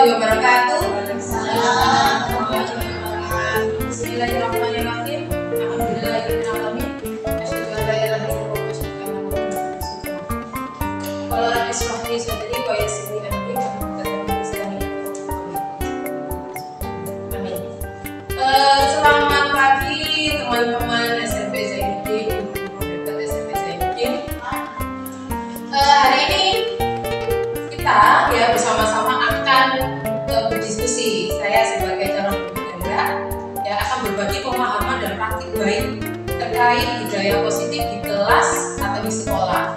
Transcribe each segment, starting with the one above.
warahmatullahi wabarakatuh. Bismillahirrahmanirrahim. Alhamdulillahirrahmanirrahim. Asyhadu an la ilaha illallah wa asyhadu anna Muhammadan rasulullah. Qala rabbi ishrah li sadri wa yassir li amri wahlul 'uqdatam min lisani yafqahu qawli. Amin. Selamat pagi teman-teman SMP Zainuddin, guru SMP Zainuddin. Hari ini kita bersama-sama akan berdiskusi. Saya sebagai calon pembina akan berbagi pemahaman dan praktik baik terkait budaya positif di kelas atau di sekolah.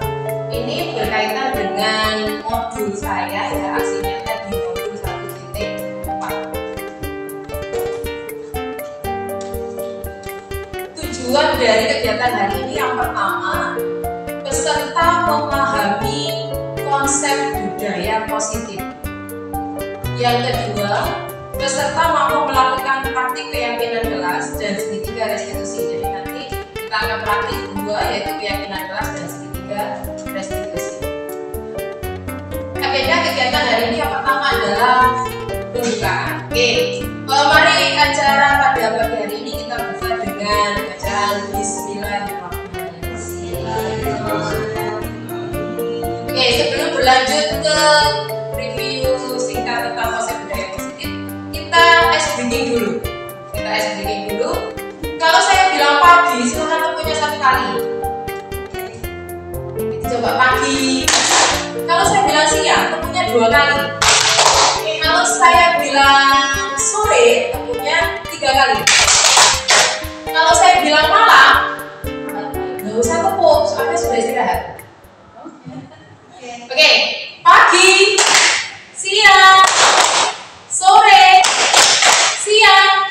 Ini berkaitan dengan modul saya aksi nyata di modul 1.4. Tujuan dari kegiatan hari ini yang pertama, peserta memahami konsep budaya positif. Yang kedua, peserta mampu melakukan praktik keyakinan kelas dan segitiga restitusi. Jadi nanti kita akan praktik dua, yaitu keyakinan kelas dan segitiga restitusi. Agenda kegiatan hari ini yang pertama adalah pembukaan. Oke, mari acara pada pagi hari ini kita buka dengan bacaan Bismillahirrahmanirrahim. Oke, sebelum berlanjut ke review singkat tentang konsep budaya positif, kita ice breaking dulu. Kalau saya bilang pagi, silahkan tempuhnya satu kali. Coba pagi. Kalau saya bilang siang, tempuhnya 2 kali. Kalau saya bilang sore, tempuhnya 3 kali. Kalau saya bilang malam, nggak usah tepuk, soalnya sudah istirahat. Oke, pagi, siang, sore, siang.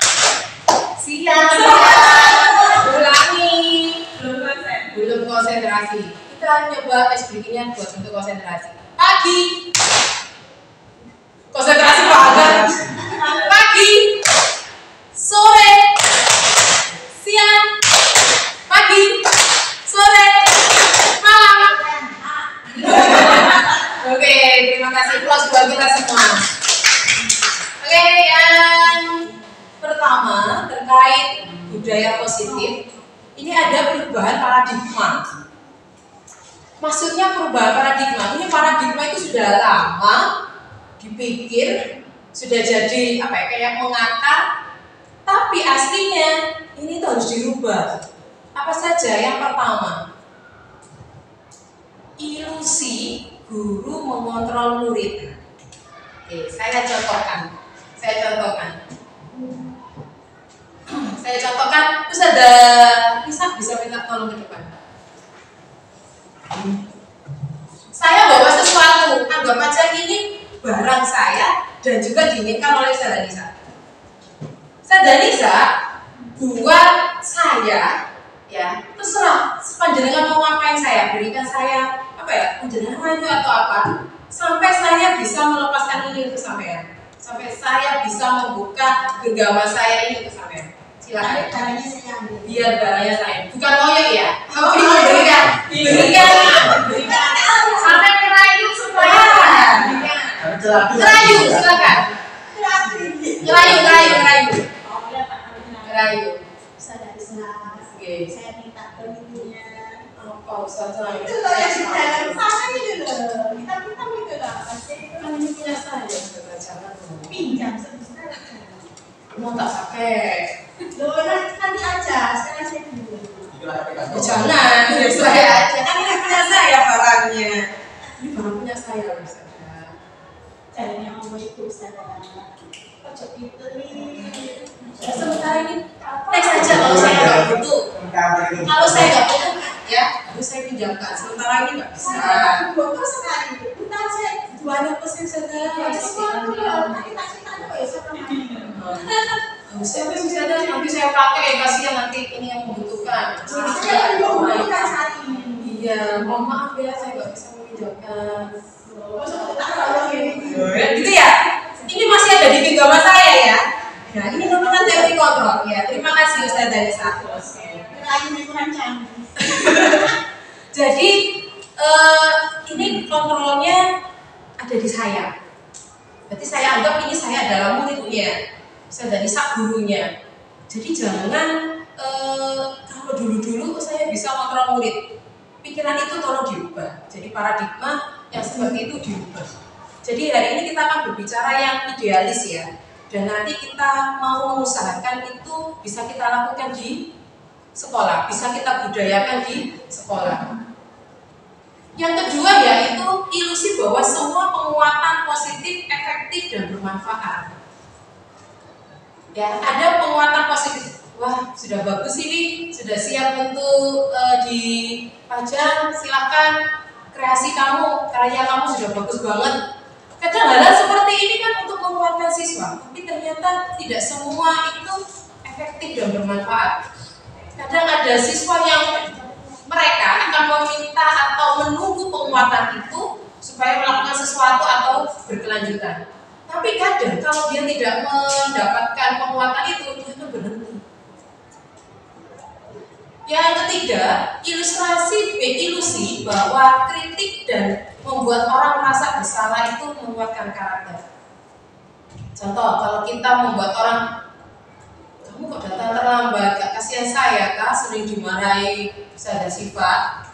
Ulangi. Belum konsentrasi. Kita nyoba ice breaking-nya buat untuk konsentrasi. Pagi, konsentrasi banget. Pagi, sore, siang, pagi, sore, malam. Oke, terima kasih plus buat kita semua. Oke, yang pertama terkait budaya positif, ini ada perubahan paradigma. Maksudnya perubahan paradigma, ini paradigma itu sudah lama dipikir, sudah jadi kayak mengakar, tapi aslinya ini tuh harus dirubah. Apa saja? Yang pertama, ilusi guru mengontrol murid. Oke, saya contohkan. Terus ada bisa minta tolong ke depan. Saya bawa sesuatu, anggap aja ini barang saya dan juga diinginkan oleh Sadanisa. Sadanisa buat saya, terserah panjenengan mau ngapain saya, berikan saya panjenengan maju atau apa, sampai saya bisa melepaskan ini untuk sampean, sampai saya bisa membuka genggaman saya ini untuk sampean. Silakan. Barangnya saya ambil. Biar barangnya saya, bukan ngoyok ya. Berikan. Sampai ngerayu supaya. Ngerayu, silakan. Ngerayu. Saya minta pemilunya. Apa Ustazah? Itu loh yang di dalam sana gitu loh. Kita gitu loh. Kan ini punya saya, jangan pinjam sebentar. Mau tak pakai? Loh nanti aja. Sekarang saya dulu. Jangan, saya aja. Kan ini punya saya barangnya. Ini barang punya saya Ustazah. Caranya ngomong itu Ustazah. Kocok itu nih. Sementara ini next saja kalau saya nggak butuh. Kalau saya nggak butuh harus saya pinjamkan. Sementara ini nggak bisa. Butuh sekali. Kita aja 200% saja. Nanti saya pakai, kasihan nanti ini yang membutuhkan. Iya, mohon maaf ya, saya nggak bisa meminjamkan. Gitu ya. Ini masih ada di genggaman saya ya. Nah, ini merupakan teori kontrol ya. Terima kasih Ustaz Danisa. Jadi ini kontrolnya ada di saya. Berarti saya anggap ini saya adalah muridnya, saya dari sak gurunya. Jadi jangan kalau dulu-dulu saya bisa kontrol murid. Pikiran itu tolong diubah. Jadi paradigma yang seperti itu diubah. Jadi hari ini kita akan berbicara yang idealis ya. Dan nanti kita mau mengusahakan itu bisa kita lakukan di sekolah, bisa kita budayakan di sekolah. Yang kedua yaitu ilusi bahwa semua penguatan positif, efektif dan bermanfaat. Ya, ada penguatan positif. Wah, sudah bagus ini, sudah siap untuk dipajang. Silakan kreasi kamu, karya kamu sudah bagus banget. Kadang-kadang seperti ini kan untuk menguatkan siswa, tapi ternyata tidak semua itu efektif dan bermanfaat. Kadang ada siswa yang mereka akan meminta atau menunggu penguatan itu supaya melakukan sesuatu atau berkelanjutan. Tapi kadang kalau dia tidak mendapatkan penguatan itu, dia akan berhenti. Yang ketiga, ilusi bahwa kritik dan membuat orang merasa bersalah itu menguatkan karakter. Contoh, kalau kita membuat orang, kamu kok datang terlambat, gak kasihan saya kah, sering dimarahi, bisa ada sifat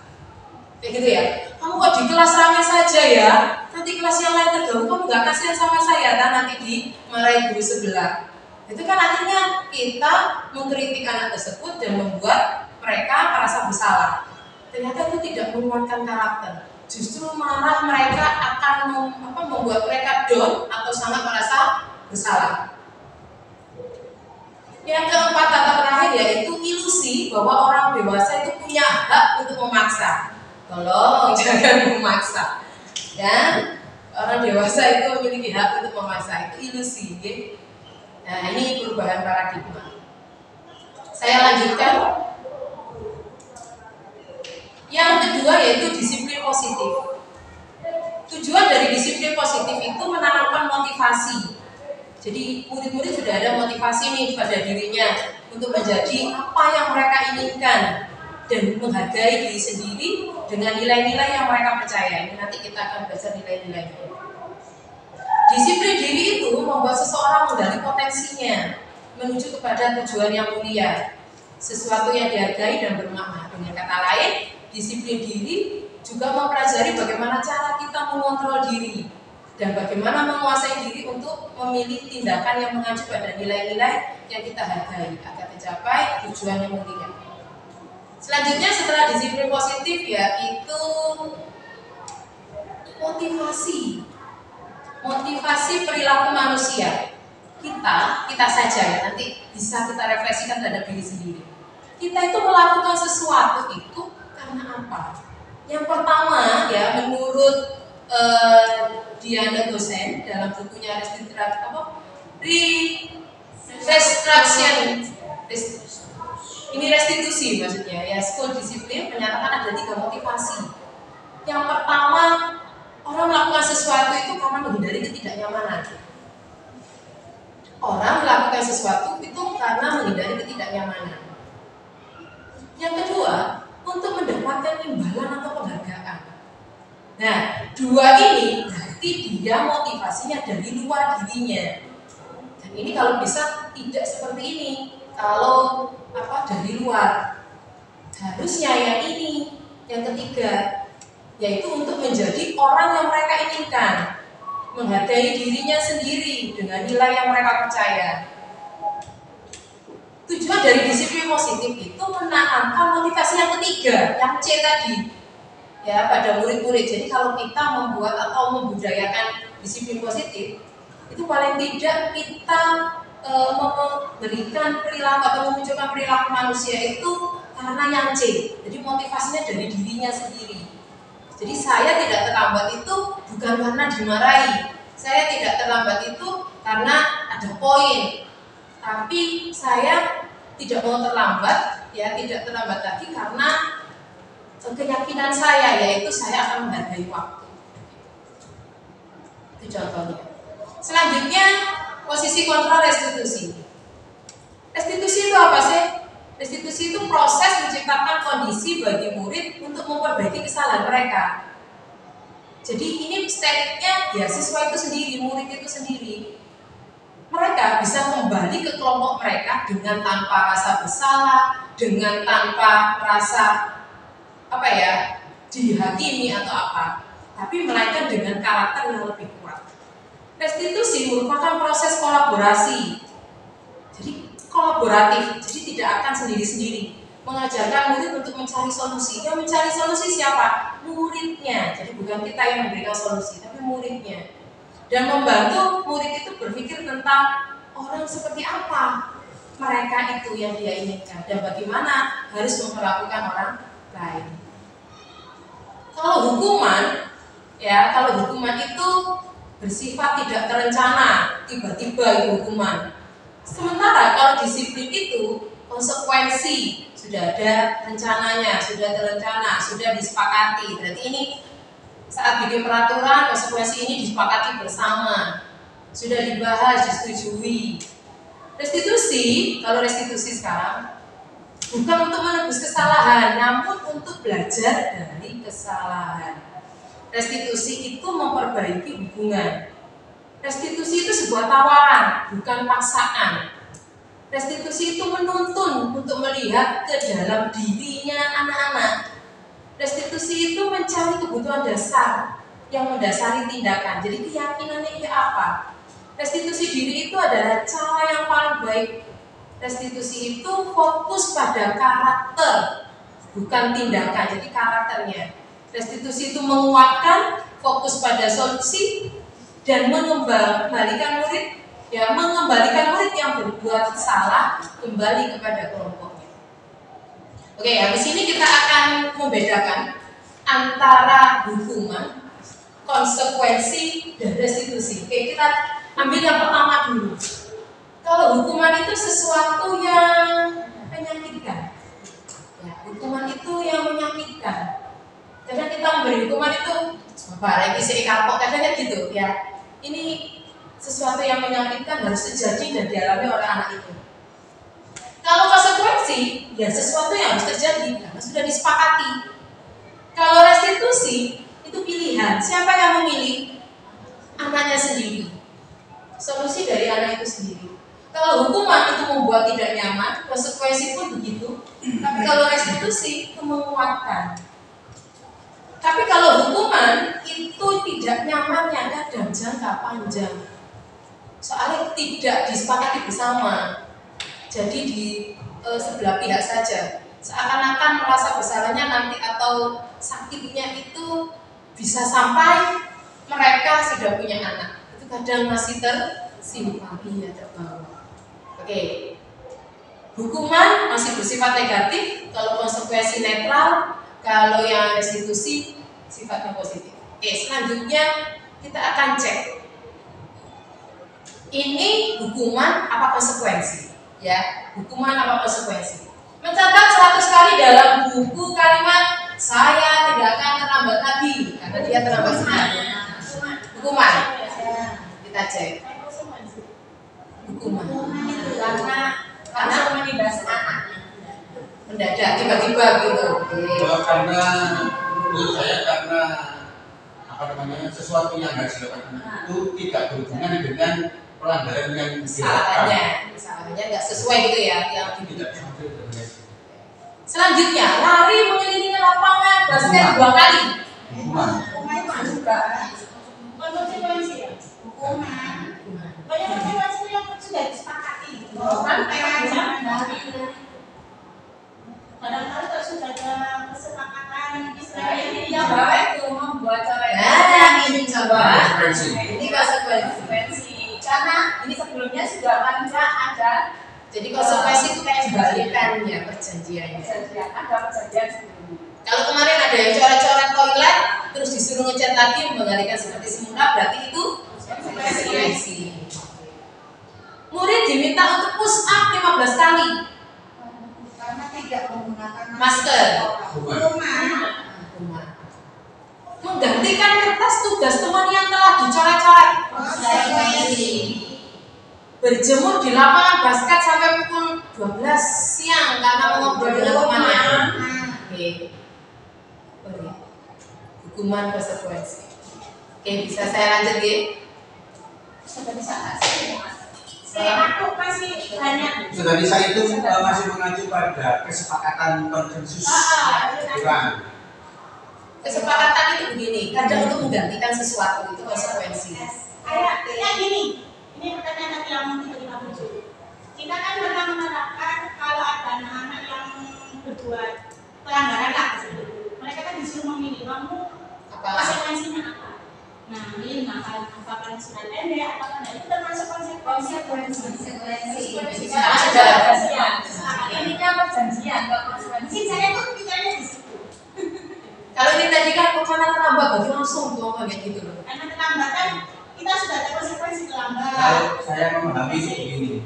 kayak gitu ya. Kamu kok di kelas ramai saja ya, nanti kelas yang lain terganggu, kamu gak kasihan sama saya kan, nanti dimarahi guru sebelah. Itu kan akhirnya kita mengkritik anak tersebut dan membuat mereka merasa bersalah. Ternyata itu tidak menguatkan karakter. Justru marah mereka akan membuat mereka down atau sangat merasa bersalah. Yang keempat atau terakhir yaitu ilusi bahwa orang dewasa itu punya hak untuk memaksa. Tolong jangan memaksa. Dan orang dewasa itu memiliki hak untuk memaksa, itu ilusi. Okay? Nah, ini perubahan paradigma. Saya lanjutkan. Yang kedua yaitu disiplin positif. Tujuan dari disiplin positif itu menanamkan motivasi. Jadi murid-murid sudah ada motivasi nih pada dirinya untuk menjadi apa yang mereka inginkan dan menghargai diri sendiri dengan nilai-nilai yang mereka percaya. Ini nanti kita akan belajar nilai-nilainya. Disiplin diri itu membuat seseorang menggali potensinya menuju kepada tujuan yang mulia, sesuatu yang dihargai dan bermakna. Dengan kata lain, disiplin diri juga mempelajari bagaimana cara kita mengontrol diri dan bagaimana menguasai diri untuk memilih tindakan yang mengacu pada nilai-nilai yang kita hargai agar mencapai tujuan yang mulia. Selanjutnya setelah disiplin positif yaitu motivasi perilaku manusia. Kita saja ya, nanti bisa kita refleksikan terhadap diri sendiri. Kita itu melakukan sesuatu itu karena apa? Yang pertama ya, menurut Diana dosen dalam bukunya restitusi maksudnya ya, school discipline menyatakan ada 3 motivasi. Yang pertama, orang melakukan sesuatu itu karena menghindari ketidaknyamanan. Orang melakukan sesuatu itu karena menghindari ketidaknyamanan. Yang kedua, untuk mendapatkan imbalan atau penghargaan. Nah, 2 ini berarti dia motivasinya dari luar dirinya. Dan ini kalau bisa tidak seperti ini. Kalau dari luar, harusnya yang ini, yang ketiga, yaitu untuk menjadi orang yang mereka inginkan, menghargai dirinya sendiri dengan nilai yang mereka percaya. Tujuan dari disiplin positif itu menanamkan motivasi yang ketiga, yang C tadi, ya, pada murid-murid. Jadi kalau kita membuat atau membudayakan disiplin positif, itu paling tidak kita memberikan perilaku atau memunculkan perilaku manusia itu karena yang C. Jadi motivasinya dari dirinya sendiri. Jadi saya tidak terlambat itu bukan karena dimarahi. Saya tidak terlambat itu karena ada poin. Tapi saya tidak mau terlambat, ya tidak terlambat lagi karena keyakinan saya, yaitu saya akan menghargai waktu. Itu contohnya. Selanjutnya, posisi kontrol restitusi. Restitusi itu apa sih? Restitusi itu proses menciptakan kondisi bagi murid untuk memperbaiki kesalahan mereka. Jadi ini tekniknya ya siswa itu sendiri, murid itu sendiri. Mereka bisa kembali ke kelompok mereka dengan tanpa rasa bersalah, dengan tanpa merasa dihakimi atau apa, tapi melainkan dengan karakter yang lebih kuat. Restitusi merupakan proses kolaborasi, jadi kolaboratif, jadi tidak akan sendiri-sendiri. Mengajarkan murid untuk mencari solusi. Yang mencari solusi siapa? Muridnya. Jadi bukan kita yang memberikan solusi, tapi muridnya. Dan membantu murid itu berpikir tentang orang seperti apa mereka itu yang dia inginkan dan bagaimana harus memperlakukan orang lain. Kalau hukuman itu bersifat tidak terencana, tiba-tiba itu hukuman. Sementara kalau disiplin itu konsekuensi, sudah ada rencananya, sudah terencana, sudah disepakati. Berarti ini saat bikin peraturan, konsekuensi ini disepakati bersama, sudah dibahas, disetujui. Restitusi, kalau restitusi sekarang bukan untuk menebus kesalahan, namun untuk belajar dari kesalahan. Restitusi itu memperbaiki hubungan. Restitusi itu sebuah tawaran, bukan paksaan. Restitusi itu menuntun untuk melihat ke dalam dirinya anak-anak. Restitusi itu mencari kebutuhan dasar yang mendasari tindakan. Jadi keyakinannya itu apa? Restitusi diri itu adalah cara yang paling baik. Restitusi itu fokus pada karakter, bukan tindakan. Jadi karakternya. Restitusi itu menguatkan, fokus pada solusi, dan mengembalikan murid yang berbuat salah kembali kepada kelompoknya. Oke, habis ini kita akan membedakan antara hukuman, konsekuensi, dan restitusi. Oke, kita ambil yang pertama dulu. Kalau hukuman itu sesuatu yang menyakitkan, ya, hukuman itu yang menyakitkan. Kadang kita memberi hukuman itu, apalagi si kapok, kadang gitu, ya. Ini sesuatu yang menyakitkan harus terjadi dan dialami oleh anak itu. Kalau konsekuensi, ya sesuatu yang harus terjadi karena sudah disepakati. Kalau restitusi, itu pilihan. Siapa yang memilih? Anaknya sendiri. Solusi dari anak itu sendiri. Kalau hukuman itu membuat tidak nyaman, konsekuensi pun begitu. Tapi kalau restitusi itu menguatkan. Tapi kalau hukuman itu tidak nyamannya kadang jangka panjang. Soalnya tidak disepakati bersama. Jadi di sebelah pihak saja. Seakan-akan merasa bersalahnya nanti atau sakitnya itu bisa sampai mereka sudah punya anak. Itu kadang masih tersimpan, ya, terbawa. Oke. Hukuman masih bersifat negatif, kalau konsekuensi netral, kalau yang restitusi sifatnya positif. Oke, selanjutnya kita akan cek. Ini hukuman apa konsekuensi? Ya, hukuman apa konsekuensi? Mencatat 100 kali dalam buku kalimat saya tidak akan terlambat lagi karena dia terlambat sekali. Hukuman. Kita cek. Hukuman. Karena menibas anak. Mendadak tiba-tiba gitu. Karena menurut saya karena sesuatu yang harus dilakukan itu tidak berhubungan dengan pelanggaran yang kesalahannya nggak sesuai gitu ya, yang tidak. Selanjutnya lari mengelilingi lapangan basket 2 kali. Hukuman juga konsekuensi ya. Hukuman. Banyak konsekuensi yang sudah disepakati. Kan jangan lari. Kadang-kadang kalau sudah ada kesepakatan istilahnya Yang bawa itu membuat cara ini coba. Ini konsekuensi. Karena ini sebelumnya sudah ada. Jadi konsekuensi itu kayak balikannya perjanjiannya. Ada perjanjian sebelumnya. Kalau kemarin ada yang coret-coret toilet, terus disuruh ngecat lagi mengembalikan seperti semula, berarti itu konsekuensi. Murid diminta untuk push up 15 kali. Karena tidak menggunakan masker. Hukuman. Menggantikan kertas tugas teman yang telah dicoret-coret. Berjemur di lapangan basket sampai pukul 12 siang karena mengobrol dengan temannya. Oke. Hukuman konsekuensi. Oke, bisa saya lanjut ya? Sudah bisa nggak sih? Aku masih banyak. Sudah bisa itu masih mengacu pada kesepakatan konsensus. Bukan. Kesepakatan itu begini, kadang untuk menggantikan sesuatu itu konsekuensi. Kayak gini, ini pertanyaan tadi yang tiba-tiba muncul. Kita kan pernah menerapkan kalau ada anak-anak yang berbuat pelanggaran lah, mereka kan disuruh memilih kamu konsekuensinya apa. Nah, ini apakah surat pendek, apakah itu termasuk konsekuensi. Ini kan perjanjian, mungkin saya tuh pikirnya di situ. Kalau ini tadi kan karena terlambat, berarti langsung tuh kayak gitu loh. Karena terlambat kan kita sudah ada konsekuensi terlambat. Kalau saya memahami itu begini,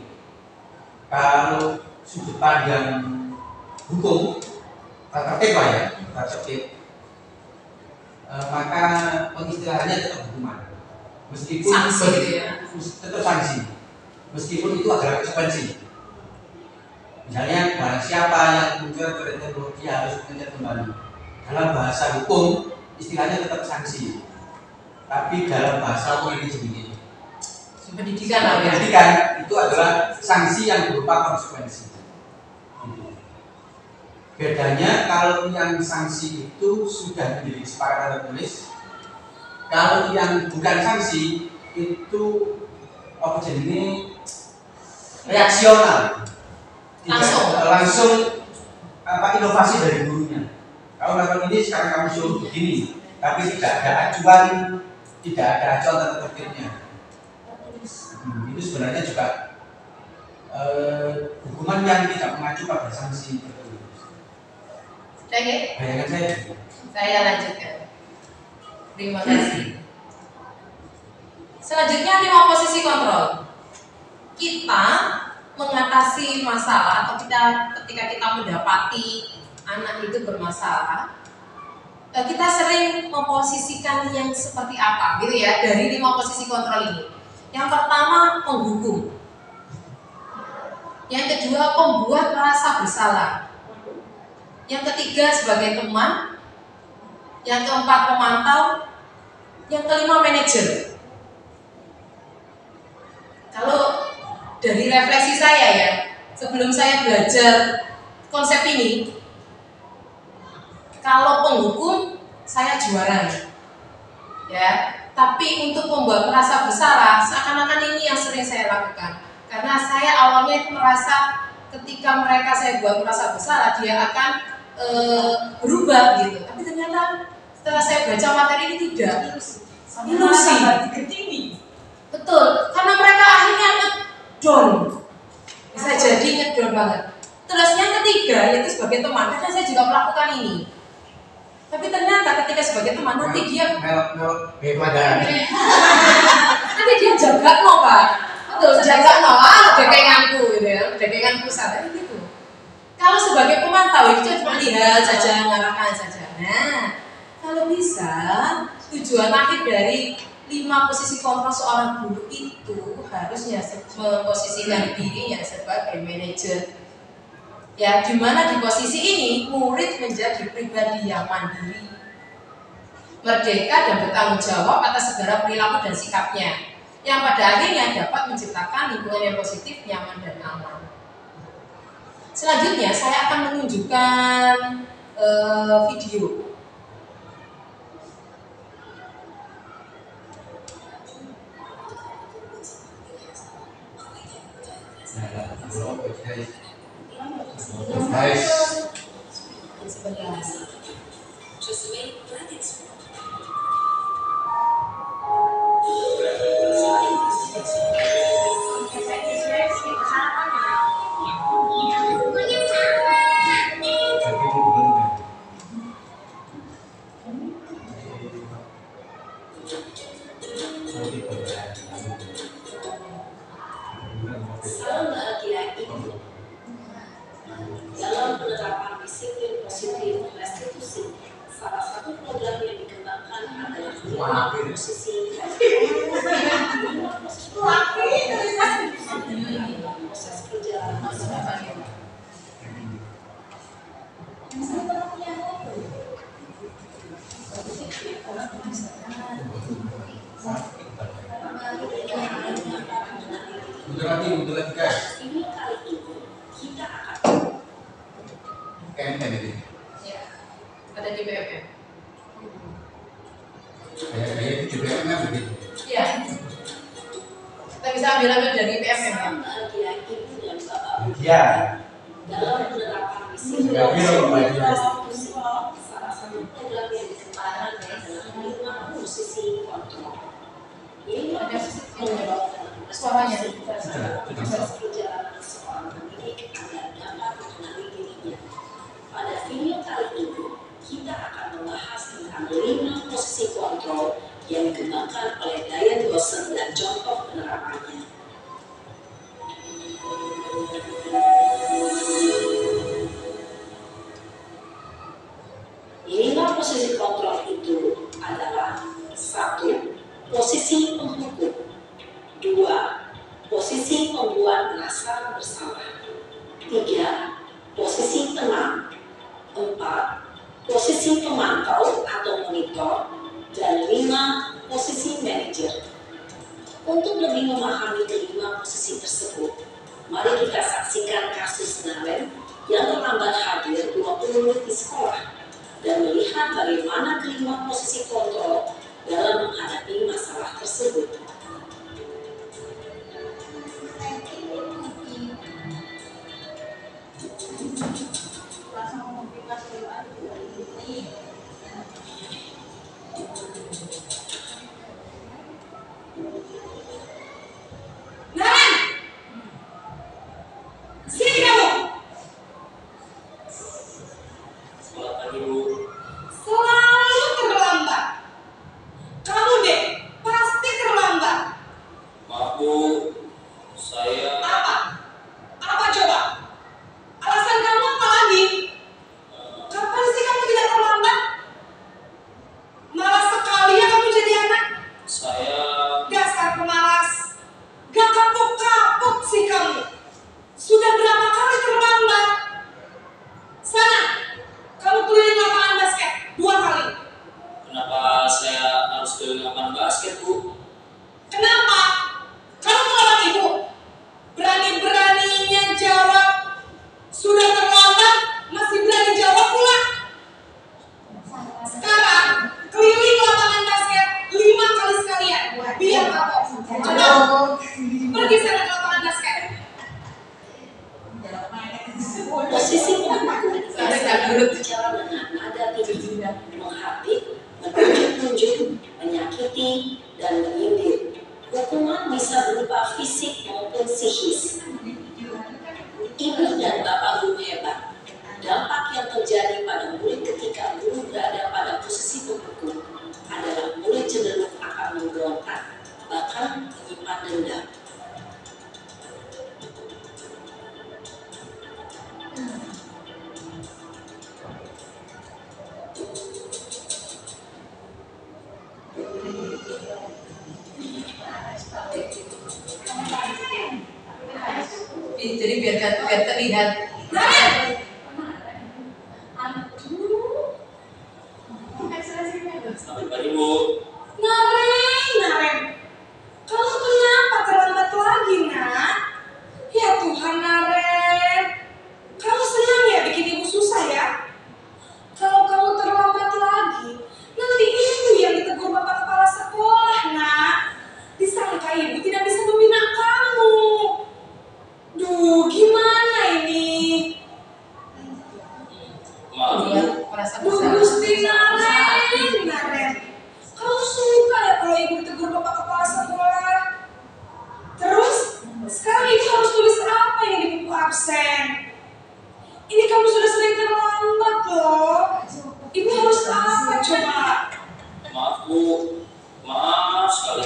kalau sudut pandang hukum, tata tertib lah ya, tata tertib, maka pengistilahannya tetap hukuman, meskipun sanksi gitu ya. tetap sanksi, meskipun itu adalah konsekuensi. Misalnya barang siapa yang muncul teknologi harus mengejar kembali. Dalam bahasa hukum istilahnya tetap sanksi, tapi dalam bahasa manajemen ini pendidikan itu adalah sanksi yang berupa konsekuensi. Bedanya kalau yang sanksi itu sudah menjadi kesepakatan tertulis, kalau yang bukan sanksi itu apa jenis reaksional, langsung inovasi dari gurunya. Kalau melakukan ini sekarang kamu suruh begini, tapi tidak ada acuan tata tertibnya. Itu sebenarnya juga hukuman yang tidak mengacu pada sanksi tertulis. Oke. Bayangan Saya lanjutkan. Terima kasih. Selanjutnya 5 posisi kontrol. Kita mengatasi masalah atau ketika kita mendapati anak itu bermasalah, kita sering memposisikan yang seperti apa gitu ya dari 5 posisi kontrol ini. Yang pertama penghukum, yang kedua pembuat merasa bersalah, yang ketiga sebagai teman, yang keempat pemantau, yang kelima manajer. Kalau dari refleksi saya ya, sebelum saya belajar konsep ini, kalau penghukum saya juara ya, tapi untuk membuat merasa bersalah seakan-akan ini yang sering saya lakukan, karena saya awalnya itu merasa ketika mereka saya buat merasa bersalah dia akan berubah gitu, tapi ternyata setelah saya baca materi ini tidak, ilusi. Betul, karena mereka akhirnya nge-down, bisa jadi nge-down banget. Terus yang ketiga yaitu sebagai teman, karena saya juga melakukan ini. Tapi ternyata ketika sebagai teman nanti dia nanti dia jaga no Pak, betul, jaga no, dekenganku gitu ya, dekengan pusat gitu. Kalau sebagai pemantau itu cuma lihat saja, ngarahkan saja. Nah, kalau bisa tujuan akhir dari 5 posisi kontrol seorang guru itu harusnya memposisikan dirinya sebagai manajer. Ya, dimana di posisi ini murid menjadi pribadi yang mandiri, merdeka dan bertanggung jawab atas segala perilaku dan sikapnya, yang pada akhirnya dapat menciptakan lingkungan yang positif, nyaman dan aman. Selanjutnya saya akan menunjukkan video. Guys, Dalam Betul lagi guys. Ini kali ini kita akan KMM ini. Ya. Ada di BMM. Kayak itu BMM kan begitu. Iya. Kita bisa ambil dari BMM ya. bahagia ibu dan bapak Iya. dalam penerapan misi Ya, iya, salah satu program yang dikembangkan adalah 5 posisi kontrol. Ini Ada menyebabkan suaranya. proses perjalanan seorang pendidik agar dapat mengenali dirinya. Pada video kali ini, kita akan membahas tentang 5 posisi kontrol yang dikembangkan oleh Diane Dawson dan contoh penerapannya. Lima posisi kontrol itu adalah 1. Posisi penghukum, 2. Posisi pembuat merasa bersalah, 3. Posisi tenang, 4. Posisi pemantau atau monitor, dan 5. Posisi manajer. Untuk lebih memahami kelima posisi tersebut, mari kita saksikan kasus Naren yang terlambat hadir 20 menit di sekolah dan melihat bagaimana kelima posisi kontrol dalam menghadapi masalah tersebut. Naren! Sini kamu! Selamat pagi, Bu. Selalu terlambat. Kamu deh, pasti terlambat. Maaf, Bu. Saya Apa? Apa coba? Alasan kamu apa lagi? Kapan sih kamu tidak terlambat? Malas sekali ya kamu jadi anak. saya Dasar pemalas. Gak kapok-kapok sih kamu. Sudah berapa kali terlambat? Sana, kamu keliling lapangan basket 2 kali. kenapa saya harus keliling lapangan basket, Bu? Kenapa? Kamu melawan ibu. Berani-beraninya jawab. Sudah terlambat, masih berani jawab pula. Sekarang, keliling lapangan basket 5 kali sekalian. Biar kapok. Coba, pergi sana ke lapangan basket. Posisi penghukum bicara dengan nada tinggi, menghardik, menunjuk-nunjuk, menyakiti, dan menyindir. Hukuman bisa berupa fisik maupun psikis. Ibu dan bapak guru hebat. Dampak yang terjadi pada murid ketika guru berada pada posisi penghukum adalah murid cenderung akan memberontak, bahkan menyimpan dendam. Jadi biar terlihat. Naren! Selamat pagi, Bu. Naren, kamu kenapa terlambat lagi, nak? Ya Tuhan, Naren, kamu senang ya bikin ibu susah ya? Kalau kamu terlambat lagi, nanti ibu yang ditegur bapak kepala sekolah, nak. Disangka ibu tidak bisa membina kamu. Duh, gimana ini? Maaf, Bu. Dia merasa Duh, bersalah. Gusti Naren, kamu suka ya kalau ibu ditegur bapak kepala sekolah? Terus, sekarang ibu harus tulis apa yang di buku absen? Ini kamu sudah sering terlambat loh. Ibu harus apa coba? Maaf, Bu. Maaf sekali.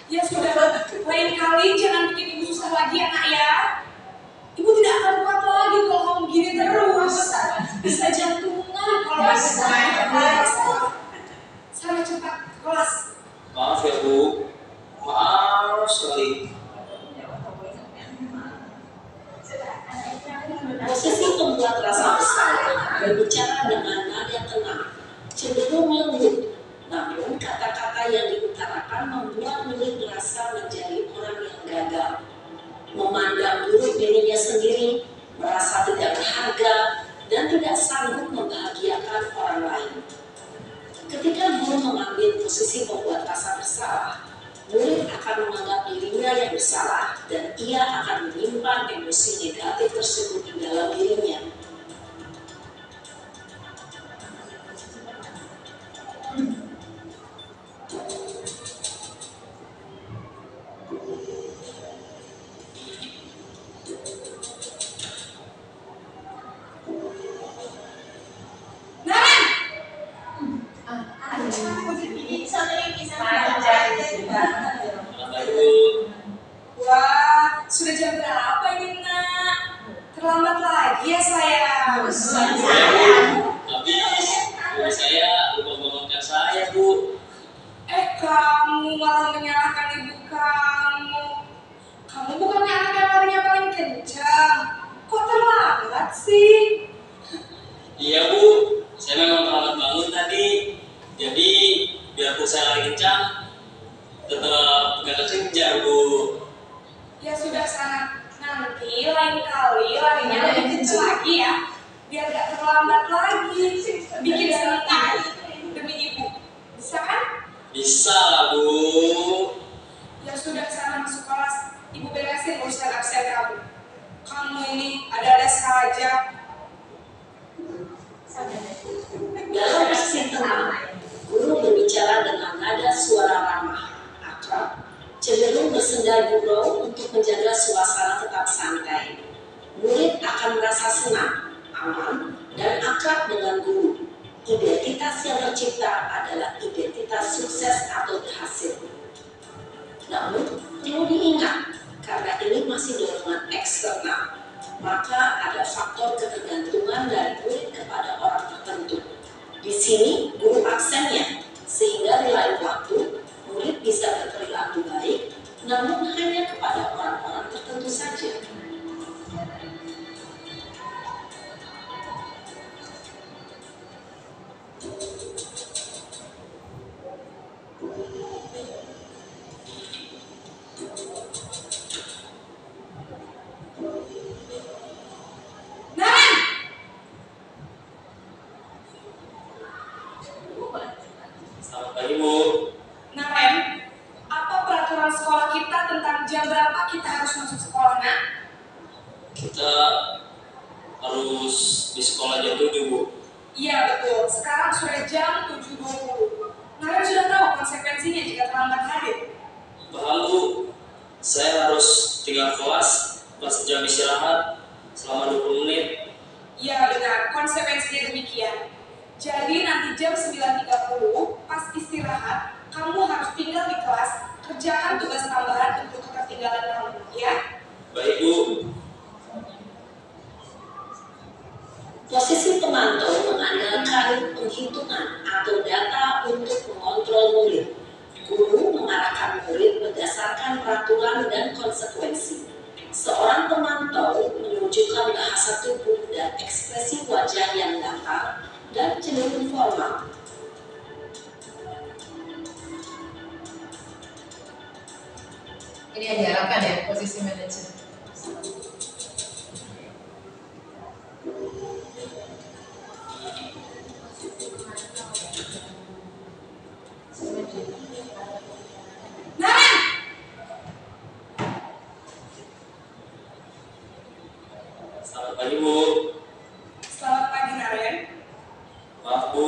Ya sudah, lain kali jangan bikin ibu susah lagi ya nak ya. Ibu tidak akan kuat lagi kalau kamu begini terus. Bisa jantungan kalau sana cepat ke kelas. Maaf ya, Bu. Maaf sekali. Posisi pembuat rasa bersalah berbicara dengan nada tenang, cenderung lembut, namun kata-kata yang diutarakan membuat murid merasa menjadi orang yang gagal memandang buruk dirinya sendiri, merasa tidak berharga, dan tidak sanggup membahagiakan orang lain. Ketika guru mengambil posisi pembuat rasa bersalah, murid akan menganggap dirinya yang bersalah dan ia akan menyimpan emosi negatif tersebut di dalam dirinya. Selamat Ibu. Wah, sudah jam berapa ini, Nak? Terlambat lagi ya, sayang. Habis ibu saya lupa bangunkan saya, Bu. Kamu malah menyalahkan ibu kamu. Kamu bukannya anak yang larinya paling kencang. Kok terlambat sih? Iya, Bu. Saya memang terlambat bangun tadi. Jadi biarpun saya lari kencang, tetap gak kekejar, Bu. Ya sudah sana. Nanti lain kali larinya lebih kencang lagi ya. Biar gak terlambat lagi. Bikin senang demi ibu. Bisa kan? Bisa lah, Bu. Ya sudah sana masuk kelas. Ibu beresin urusan absen kamu. Kamu ini ada-ada saja. Dalam posisi tenang, guru berbicara dengan nada suara ramah, akrab, cenderung bersenda gurau untuk menjaga suasana tetap santai. Murid akan merasa senang, aman, dan akrab dengan guru. Identitas yang tercipta adalah identitas sukses atau berhasil. Namun, perlu diingat, karena ini masih dorongan eksternal, maka ada faktor ketergantungan dari murid kepada orang tertentu. Di sini, guru aksennya, sehingga di lain waktu, murid bisa berperilaku baik, namun hanya kepada orang-orang tertentu saja. Selamat pagi, Bu. Nah, Rem, apa peraturan sekolah kita tentang jam berapa kita harus masuk sekolah, Nak? Kita harus di sekolah jam 7, Bu. Iya, betul. Sekarang sudah jam 7.20. Nah, Rem sudah tahu konsekuensinya jika terlambat hadir. Paham, Bu. Saya harus tinggal kelas pas jam istirahat selama 20 menit. Iya, benar. Konsekuensinya demikian. Jadi nanti jam 9.30 pas istirahat, kamu harus tinggal di kelas, kerjakan tugas tambahan untuk ketertinggalan kamu, ya? Baik, Bu. Posisi pemantau mengandalkan penghitungan atau data untuk mengontrol murid. Guru mengarahkan murid berdasarkan peraturan dan konsekuensi. Seorang pemantau menunjukkan bahasa tubuh dan ekspresi wajah yang datar dan cenderung formal. Ini yang diharapkan ya, posisi manajer. Nah, Selamat pagi, Bu. selamat pagi, Naren. Maaf, Bu.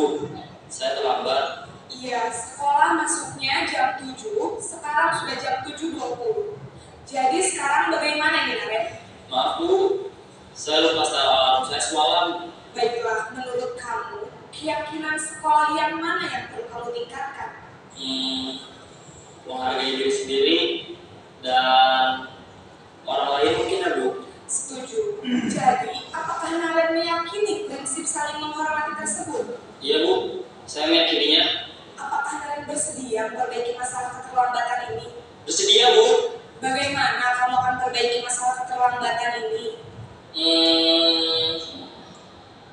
Saya terlambat. Iya, sekolah masuknya jam 7, sekarang sudah jam 7.20. Jadi sekarang bagaimana nih, Naren? Maaf, Bu. Saya lupa setel alarm saya semalam. Baiklah, menurut kamu, keyakinan sekolah yang mana yang perlu kamu tingkatkan? Menghargai diri sendiri dan orang lain mungkin, ya, Bu. Setuju. Jadi, apakah Naren meyakini prinsip saling menghormati tersebut? Iya, Bu. Saya meyakininya. Apakah Naren bersedia memperbaiki masalah keterlambatan ini? Bersedia, Bu. Bagaimana kamu akan perbaiki masalah keterlambatan ini?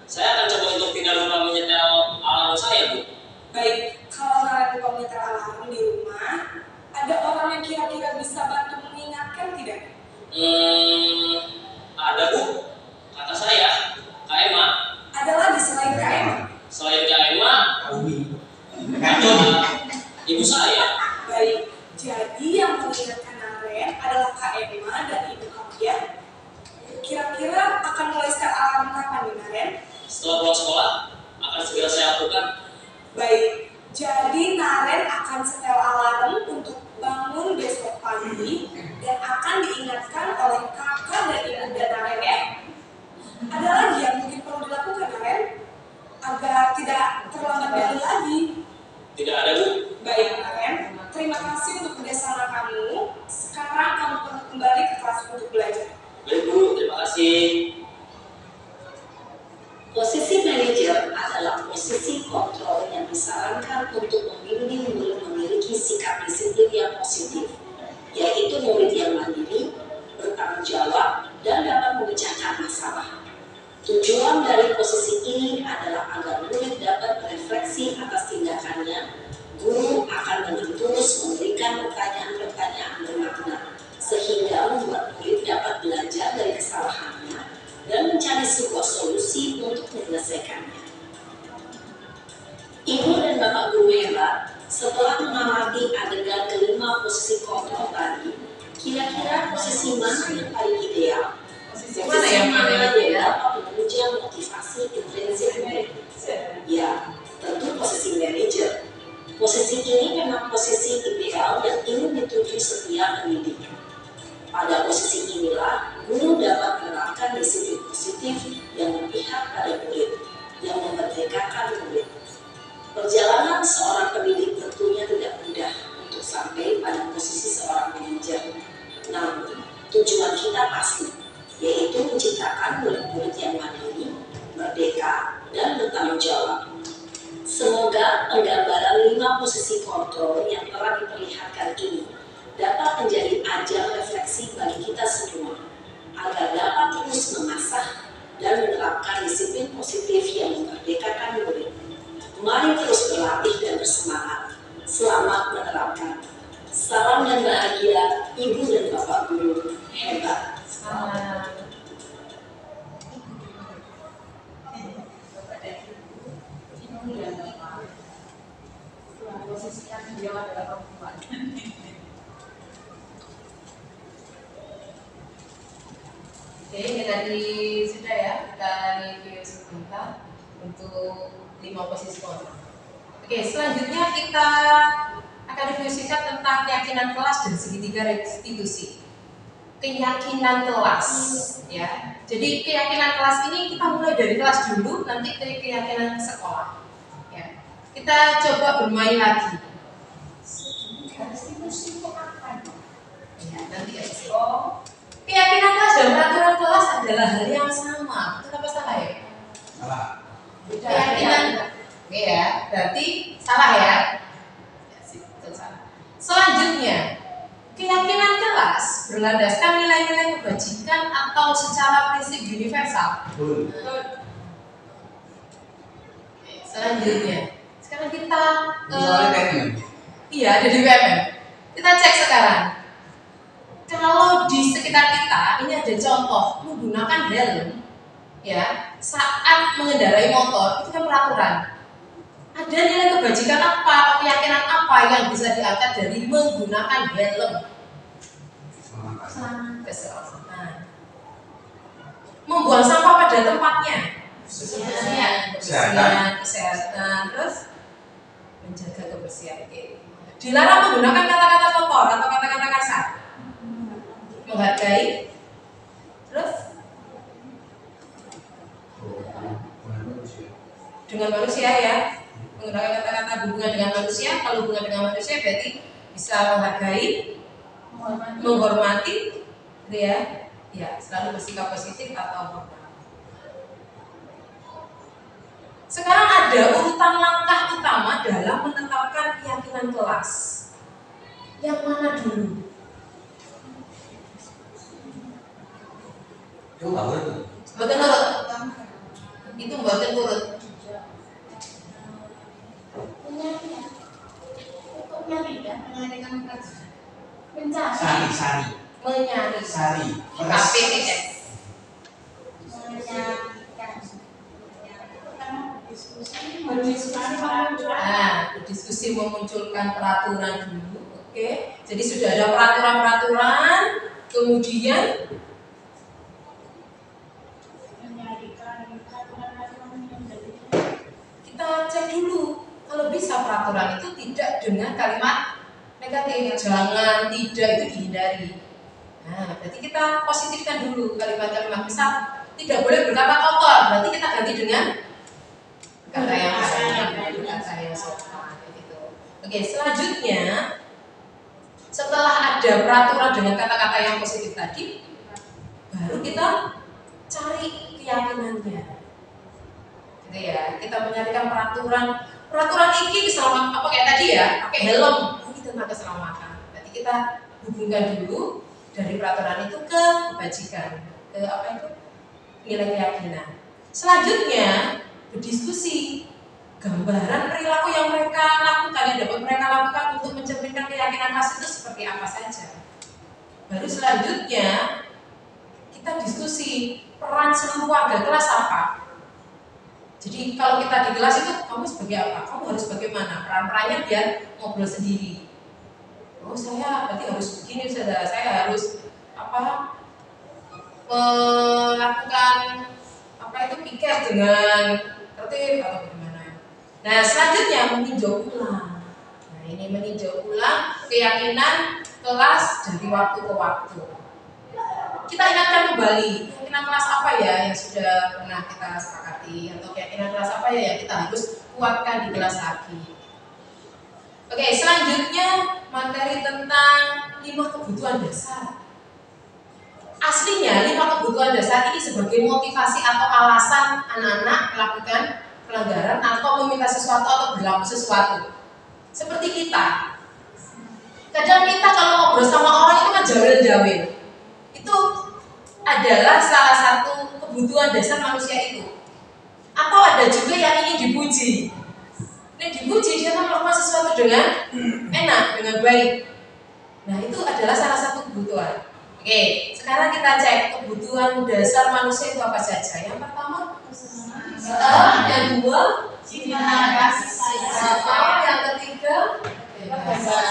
Saya akan coba untuk tidak lupa menyetel alarm saya, Bu. Baik, kalau Naren lupa menyetel alarm di rumah, ada Ada Bu, kata saya, Kak Emma. Ada lagi selain Kak Emma? Selain Kak Emma, Kacau. ibu saya. Baik, jadi yang mengingatkan Naren adalah Kak Emma dan ibu kamu ya. Kira-kira akan mulai start alarm kapan nih Naren? Setelah pulang sekolah, akan segera saya lakukan. Baik, jadi Naren akan setel alarm untuk bangun besok pagi dan akan diingatkan oleh kakak dan ibu dan Naren ya. Ada lagi yang mungkin perlu dilakukan Naren agar tidak terlambat bangun lagi. Tidak ada Bu. Baik Naren, terima kasih untuk kerjasama kamu. Sekarang kamu perlu kembali ke kelas untuk belajar. Baik Bu, terima kasih. Posisi manajer adalah posisi kontrol yang disarankan untuk membimbing murid memiliki sikap disiplin yang positif, yaitu murid yang mandiri, bertanggung jawab, dan dapat memecahkan masalah. Tujuan dari posisi ini adalah agar murid dapat berefleksi atas tindakannya. Guru akan dengan terus memberikan pertanyaan-pertanyaan bermakna, sehingga membuat murid dapat belajar dari kesalahannya dan mencari sebuah solusi untuk menyelesaikannya. Ibu dan Bapak Guru hebat, setelah mengamati adegan kelima posisi kontrol tadi, kira-kira posisi mana yang paling ideal? Posisi mana yang paling ideal? Dapat menunjang motivasi intrinsik murid? Ya, tentu posisi manajer. Posisi ini memang posisi ideal yang ingin dituju setiap pendidik. Pada posisi inilah, guru dapat menerapkan disiplin positif yang memihak pada murid, yang memerdekakan murid. Perjalanan seorang pendidik tentunya tidak mudah untuk sampai pada posisi seorang manajer. Namun, tujuan kita pasti, yaitu menciptakan murid-murid yang mandiri, merdeka, dan bertanggung jawab. Semoga penggambaran 5 posisi kontrol yang telah diperlihatkan ini dapat menjadi ajang refleksi bagi kita semua, agar dapat terus mengasah dan menerapkan disiplin positif yang memerdekakan murid. Mari terus berlatih dan bersemangat. Selamat menerapkan. Salam dan bahagia, Ibu dan Bapak Guru hebat. Salam. Posisinya beliau adalah perempuan. Oke, ini tadi sudah ya, kita review sebentar untuk 5 posisi kontrol. Oke, selanjutnya kita akan review singkat tentang keyakinan kelas dan segitiga restitusi. Keyakinan kelas, ya. Jadi keyakinan kelas ini kita mulai dari kelas dulu, nanti ke keyakinan sekolah. Ya. Kita coba bermain lagi. Restitusi itu apa? Ya, nanti ya. Keyakinan kelas dan peraturan kelas adalah hal yang sama. Betul apa salah ya? Salah. Keyakinan, oke ya. Berarti salah ya? Ya sih, betul salah. Selanjutnya, keyakinan kelas berlandaskan nilai-nilai kebajikan atau secara prinsip universal. Betul. Oke, selanjutnya, sekarang kita Soalnya PMM. iya ada di BMM. Kita cek sekarang. Kalau di sekitar kita ini ada contoh menggunakan helm, ya saat mengendarai motor itu kan peraturan. Ada nilai kebajikan apa atau keyakinan apa yang bisa diangkat dari menggunakan helm? Keselamatan. Membuang sampah pada tempatnya. Kebersihan, kesehatan, terus menjaga kebersihan. Oke. Dilarang menggunakan kata-kata kotor atau kata-kata kasar. Menghargai, terus dengan manusia ya, menggunakan kata-kata hubungan dengan manusia. Kalau hubungan dengan manusia berarti bisa menghargai, menghormati, gitu ya. Ya, selalu bersikap positif atau hormat. Sekarang ada urutan langkah utama dalam menetapkan keyakinan kelas. Yang mana dulu? Itu nggak betul. Mboten nurut. Itu mboten nurut. Untuk nyari ya, mengadakan kajian. Mencari. Sari. menyari. Sari. KPTS. Berdiskusi memunculkan peraturan dulu. Oke. Jadi sudah ada peraturan-peraturan, kemudian kita cek dulu kalau bisa peraturan itu tidak dengan kalimat negatif, jangan, tidak, itu dihindari. Nah, berarti kita positifkan dulu kalimat-kalimat. Misal tidak boleh berkata kotor, berarti kita ganti dengan kata yang sopan, gitu. Oke, selanjutnya setelah ada peraturan dengan kata-kata yang positif tadi, baru kita cari keyakinannya. Gitu ya, kita menyarikan peraturan ini keselamatan apa kayak tadi ya, pakai helm, ini tentang keselamatan. Berarti kita hubungkan dulu dari peraturan itu ke kebajikan, ke apa itu, nilai keyakinan. Selanjutnya berdiskusi gambaran perilaku yang mereka lakukan, yang dapat mereka lakukan untuk mencerminkan keyakinan khas itu seperti apa saja. Baru selanjutnya kita diskusi peran seluruh warga kelas apa. Jadi kalau kita di kelas itu kamu sebagai apa? Kamu harus bagaimana? Peran-perannya biar ngobrol sendiri. Oh saya berarti harus begini, saya harus apa? Melakukan apa itu pikir dengan tertib atau bagaimana. Nah selanjutnya meninjau ulang. Nah ini meninjau ulang keyakinan kelas dari waktu ke waktu. Kita ingatkan kembali keyakinan kelas apa ya yang sudah pernah kita sepakati, atau keyakinan kelas apa ya yang kita harus kuatkan di kelas lagi. Oke, selanjutnya materi tentang 5 kebutuhan dasar. Aslinya 5 kebutuhan dasar ini sebagai motivasi atau alasan anak-anak melakukan pelanggaran atau meminta sesuatu atau berlaku sesuatu. Seperti kita. Kadang kita kalau ngobrol sama orang itu kan jawil-jawil. Itu adalah salah satu kebutuhan dasar manusia itu. Atau ada juga yang ingin dipuji. Ini dipuji, dia kan melakukan sesuatu dengan enak, dengan baik. Nah itu adalah salah satu kebutuhan. Oke, sekarang kita cek kebutuhan dasar manusia itu apa saja. Yang pertama, yang kedua, cinta kasih sayang. yang ketiga, yang keempat,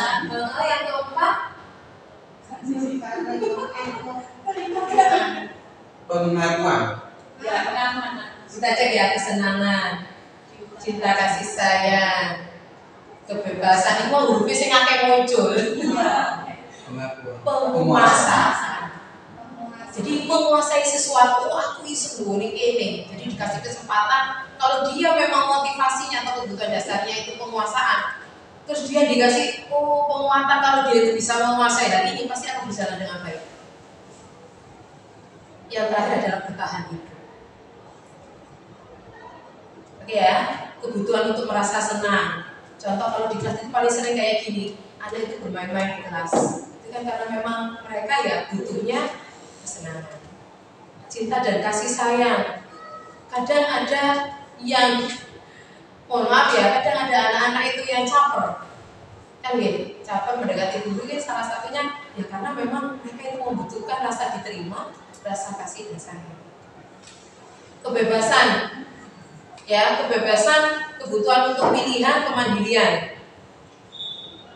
pengakuan. ya pengakuan. Kita cek ya kesenangan, cinta kasih sayang, kebebasan. Itu hurufnya sing akeh muncul. Penguasaan. Jadi menguasai sesuatu, aku isu ini. Jadi dikasih kesempatan. Kalau dia memang motivasinya atau kebutuhan dasarnya itu penguasaan, terus dia dikasih penguatan kalau dia itu bisa menguasai, dan ini pasti akan berjalan dengan baik. Yang terakhir adalah bertahan hidup. Oke ya, kebutuhan untuk merasa senang. Contoh kalau di kelas itu paling sering kayak gini, ada itu bermain-main di kelas. Itu kan karena memang mereka ya butuhnya kesenangan. Cinta dan kasih sayang. Kadang ada yang, mohon maaf ya, kadang ada anak-anak itu yang caper. Kan gitu, caper mendekati guru kan salah satunya ya karena memang mereka itu membutuhkan rasa diterima, rasa kasih dan sayang. Kebebasan. Ya, kebebasan, kebutuhan untuk pilihan, kemandirian.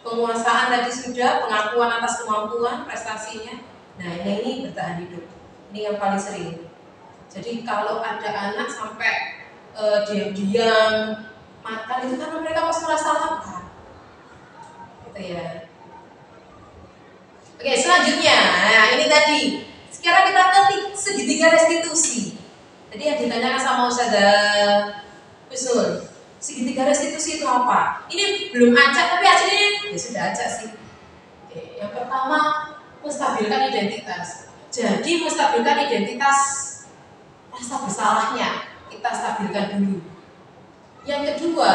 Penguasaan tadi sudah, pengakuan atas kemampuan, prestasinya. Nah, ini bertahan hidup. Ini yang paling sering. Jadi kalau ada anak sampai diam-diam makan itu karena mereka pasti merasa lapar. Gitu ya. Oke, selanjutnya. Nah, ini tadi. Sekarang kita ke segitiga restitusi. Tadi yang ditanyakan sama Ustazah Husnul, segitiga restitusi itu apa? Ini belum acak tapi aslinya ya sudah acak sih. Oke, yang pertama menstabilkan identitas. Jadi menstabilkan identitas rasa bersalahnya kita stabilkan dulu. Yang kedua,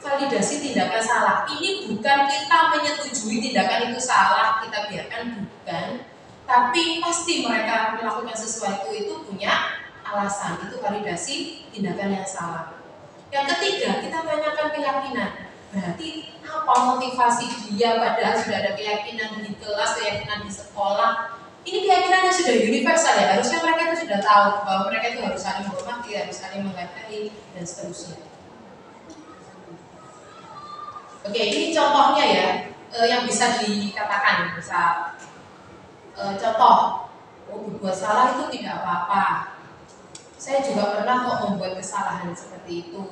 validasi tindakan salah. Ini bukan kita menyetujui tindakan itu salah, kita biarkan, bukan. Tapi pasti mereka melakukan sesuatu itu punya alasan, itu validasi tindakan yang salah. Yang ketiga, kita tanyakan keyakinan. Berarti apa motivasi dia padahal sudah ada keyakinan di kelas, keyakinan di sekolah. Ini keyakinannya sudah universal ya, harusnya mereka itu sudah tahu bahwa mereka itu harus saling menghormati, harus saling menghargai, dan seterusnya. Oke, ini contohnya ya, yang bisa dikatakan, bisa contoh, berbuat salah itu tidak apa-apa. Saya juga pernah kok membuat kesalahan seperti itu.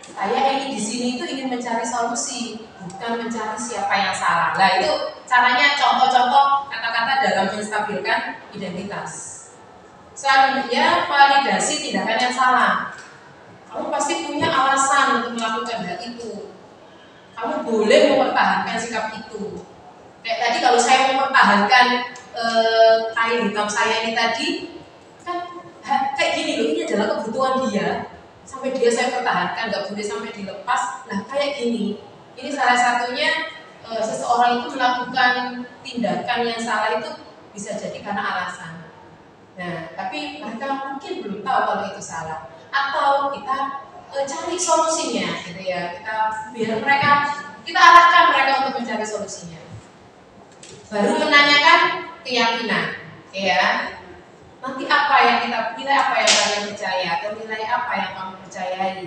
Saya ini di sini itu ingin mencari solusi, bukan mencari siapa yang salah. Nah itu caranya contoh-contoh kata-kata dalam menstabilkan identitas. Selanjutnya validasi tindakan yang salah. Kamu pasti punya alasan untuk melakukan hal itu. Kamu boleh mempertahankan sikap itu. Kayak tadi kalau saya mempertahankan kain hitam saya ini tadi, kan kayak gini loh, ini adalah kebutuhan dia. Sampai dia saya pertahankan, nggak boleh sampai dilepas. Nah kayak gini, ini salah satunya seseorang itu melakukan tindakan yang salah itu bisa jadi karena alasan. Nah tapi mereka mungkin belum tahu kalau itu salah. Atau kita cari solusinya, gitu ya. Kita arahkan mereka untuk mencari solusinya. Baru menanyakan keyakinan, ya. Nanti apa yang kita nilai, apa yang kalian percaya, atau nilai apa yang kamu percayai?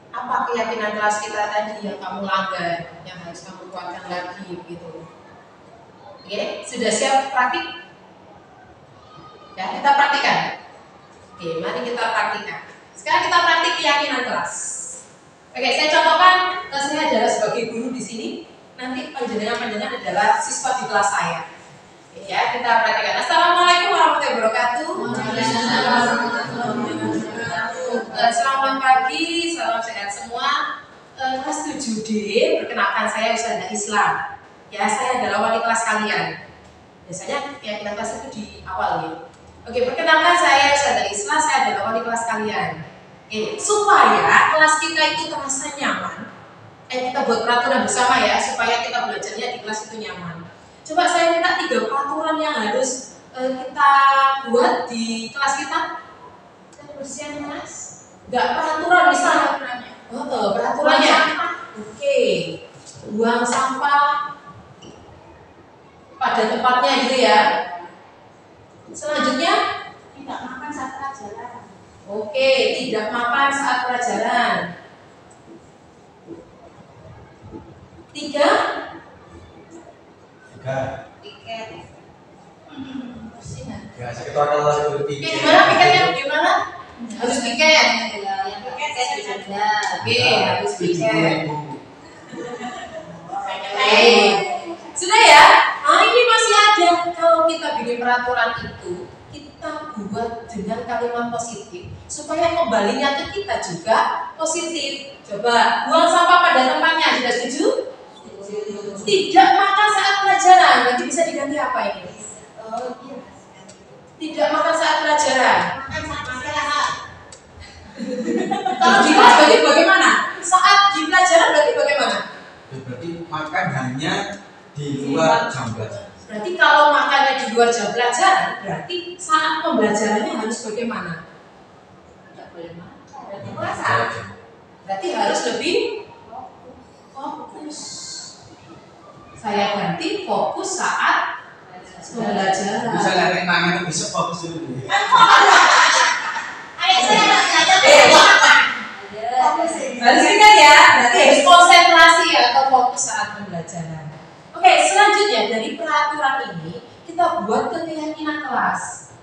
Apa keyakinan kelas kita tadi yang kamu langgar, yang harus kamu kuatkan lagi, gitu. Oke, sudah siap praktik? Ya, kita praktikan. Oke, mari kita praktikan. Sekarang kita praktik keyakinan kelas. Oke, saya contohkan, saya adalah sebagai guru di sini. Nanti panjenengan adalah siswa di kelas saya. Ya, kita perhatikan. Assalamualaikum warahmatullahi wabarakatuh. Selamat pagi, salam sehat semua. Kelas 7D, perkenalkan saya Ustazah Islam. Ya, saya adalah wali kelas kalian. Biasanya keyakinan kelas itu di awal ya. Oke, perkenalkan saya Ustazah Islam, saya adalah wali kelas kalian. Oke, supaya kelas kita itu terasa nyaman. Kita buat peraturan bersama ya, supaya kita belajarnya di kelas itu nyaman. Coba saya minta 3 peraturan yang harus kita buat di kelas kita. Kebersihan kelas? Enggak, peraturan misalnya. Peraturannya. Oke. Buang sampah pada tempatnya gitu ya. Selanjutnya, Tidak makan saat pelajaran. oke, tidak makan saat pelajaran. 3. Piket. Ya, sekitar kalau seperti Gimana piketnya? Gimana? Harus piket. Yang pakai saya juga. Oke, harus piket. Oke. Sudah ya? Nah ini masih ada. Kalau kita bikin peraturan itu, kita buat dengan kalimat positif supaya kembalinya ke kita juga positif. Coba buang sampah pada tempatnya. Sudah setuju? Tidak makan saat pelajaran. Nanti bisa diganti apa ini? Tidak makan saat pelajaran. Makan saat istirahat. Kalau di kelas berarti bagaimana? Saat di pelajaran berarti bagaimana? berarti makan hanya di luar jam pelajaran. Berarti kalau makannya di luar jam pelajaran, berarti saat pembelajarannya harus bagaimana? Tidak boleh makan. Berarti puasa. Berarti harus lebih fokus. Saya ganti fokus saat pembelajaran. Bisa lihat tangan bisa fokus dulu. Ayo saya belajar. Harus ingat ya, berarti harus konsentrasi atau fokus saat pembelajaran. Oke, selanjutnya dari peraturan ini kita buat ke keyakinan kelas.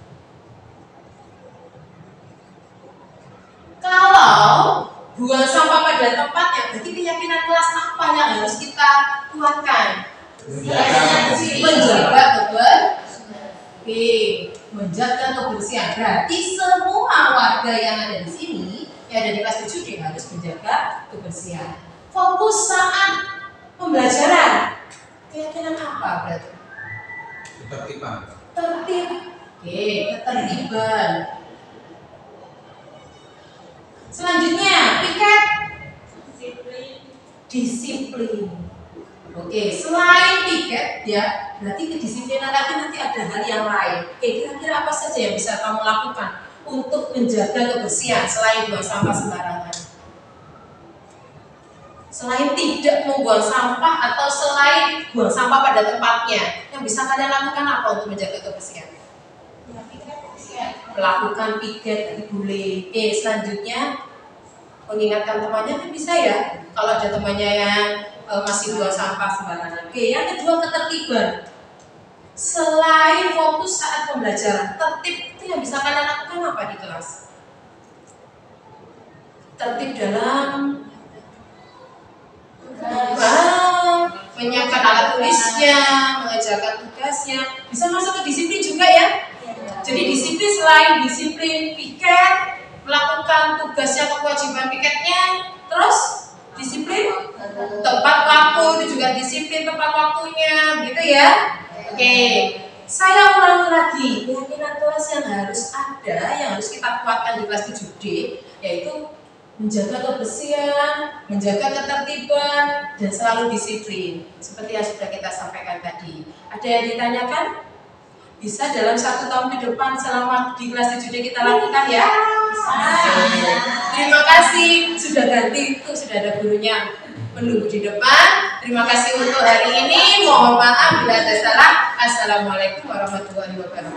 Kalau buang sampah pada tempatnya, berarti keyakinan kelas apa yang harus kita kuatkan? Menjaga kebersihan. Oke, menjaga kebersihan. Berarti semua warga yang ada di sini, yang ada di kelas 7D harus menjaga kebersihan. Fokus saat pembelajaran. Keyakinan apa berarti? Ketertiban. Tertib. Oke, ketertiban. Selanjutnya, piket. Disiplin. Oke, selain piket ya, berarti kedisiplinan lagi nanti ada hal yang lain. Oke, kira-kira apa saja yang bisa kamu lakukan untuk menjaga kebersihan selain buang sampah sembarangan? Selain tidak membuang sampah atau selain buang sampah pada tempatnya, yang bisa kalian lakukan apa untuk menjaga kebersihan? Melakukan piket tadi boleh. Selanjutnya mengingatkan temannya kan bisa ya. Kalau ada temannya yang masih buang sampah sembarangan. Yang kedua ketertiban. Selain fokus saat pembelajaran, tertib itu yang bisa kalian lakukan apa di kelas? Tertib dalam menyiapkan alat tulisnya, mengerjakan tugasnya, bisa masuk ke disiplin juga ya. Jadi disiplin selain disiplin piket, melakukan tugasnya, kewajiban piketnya, terus disiplin tepat waktu, itu juga disiplin tepat waktunya, gitu ya. Oke, saya ulangi lagi, keyakinan kelas yang harus ada, yang harus kita kuatkan di kelas 7D, yaitu menjaga kebersihan, menjaga ketertiban, dan selalu disiplin. Seperti yang sudah kita sampaikan tadi. Ada yang ditanyakan? Bisa dalam 1 tahun ke depan selama di kelas 7D kita lakukan ya? Bisa. Terima kasih, sudah ganti, itu sudah ada gurunya menunggu di depan. Terima kasih untuk hari ini. Mohon maaf bila ada salah. Assalamualaikum warahmatullahi wabarakatuh.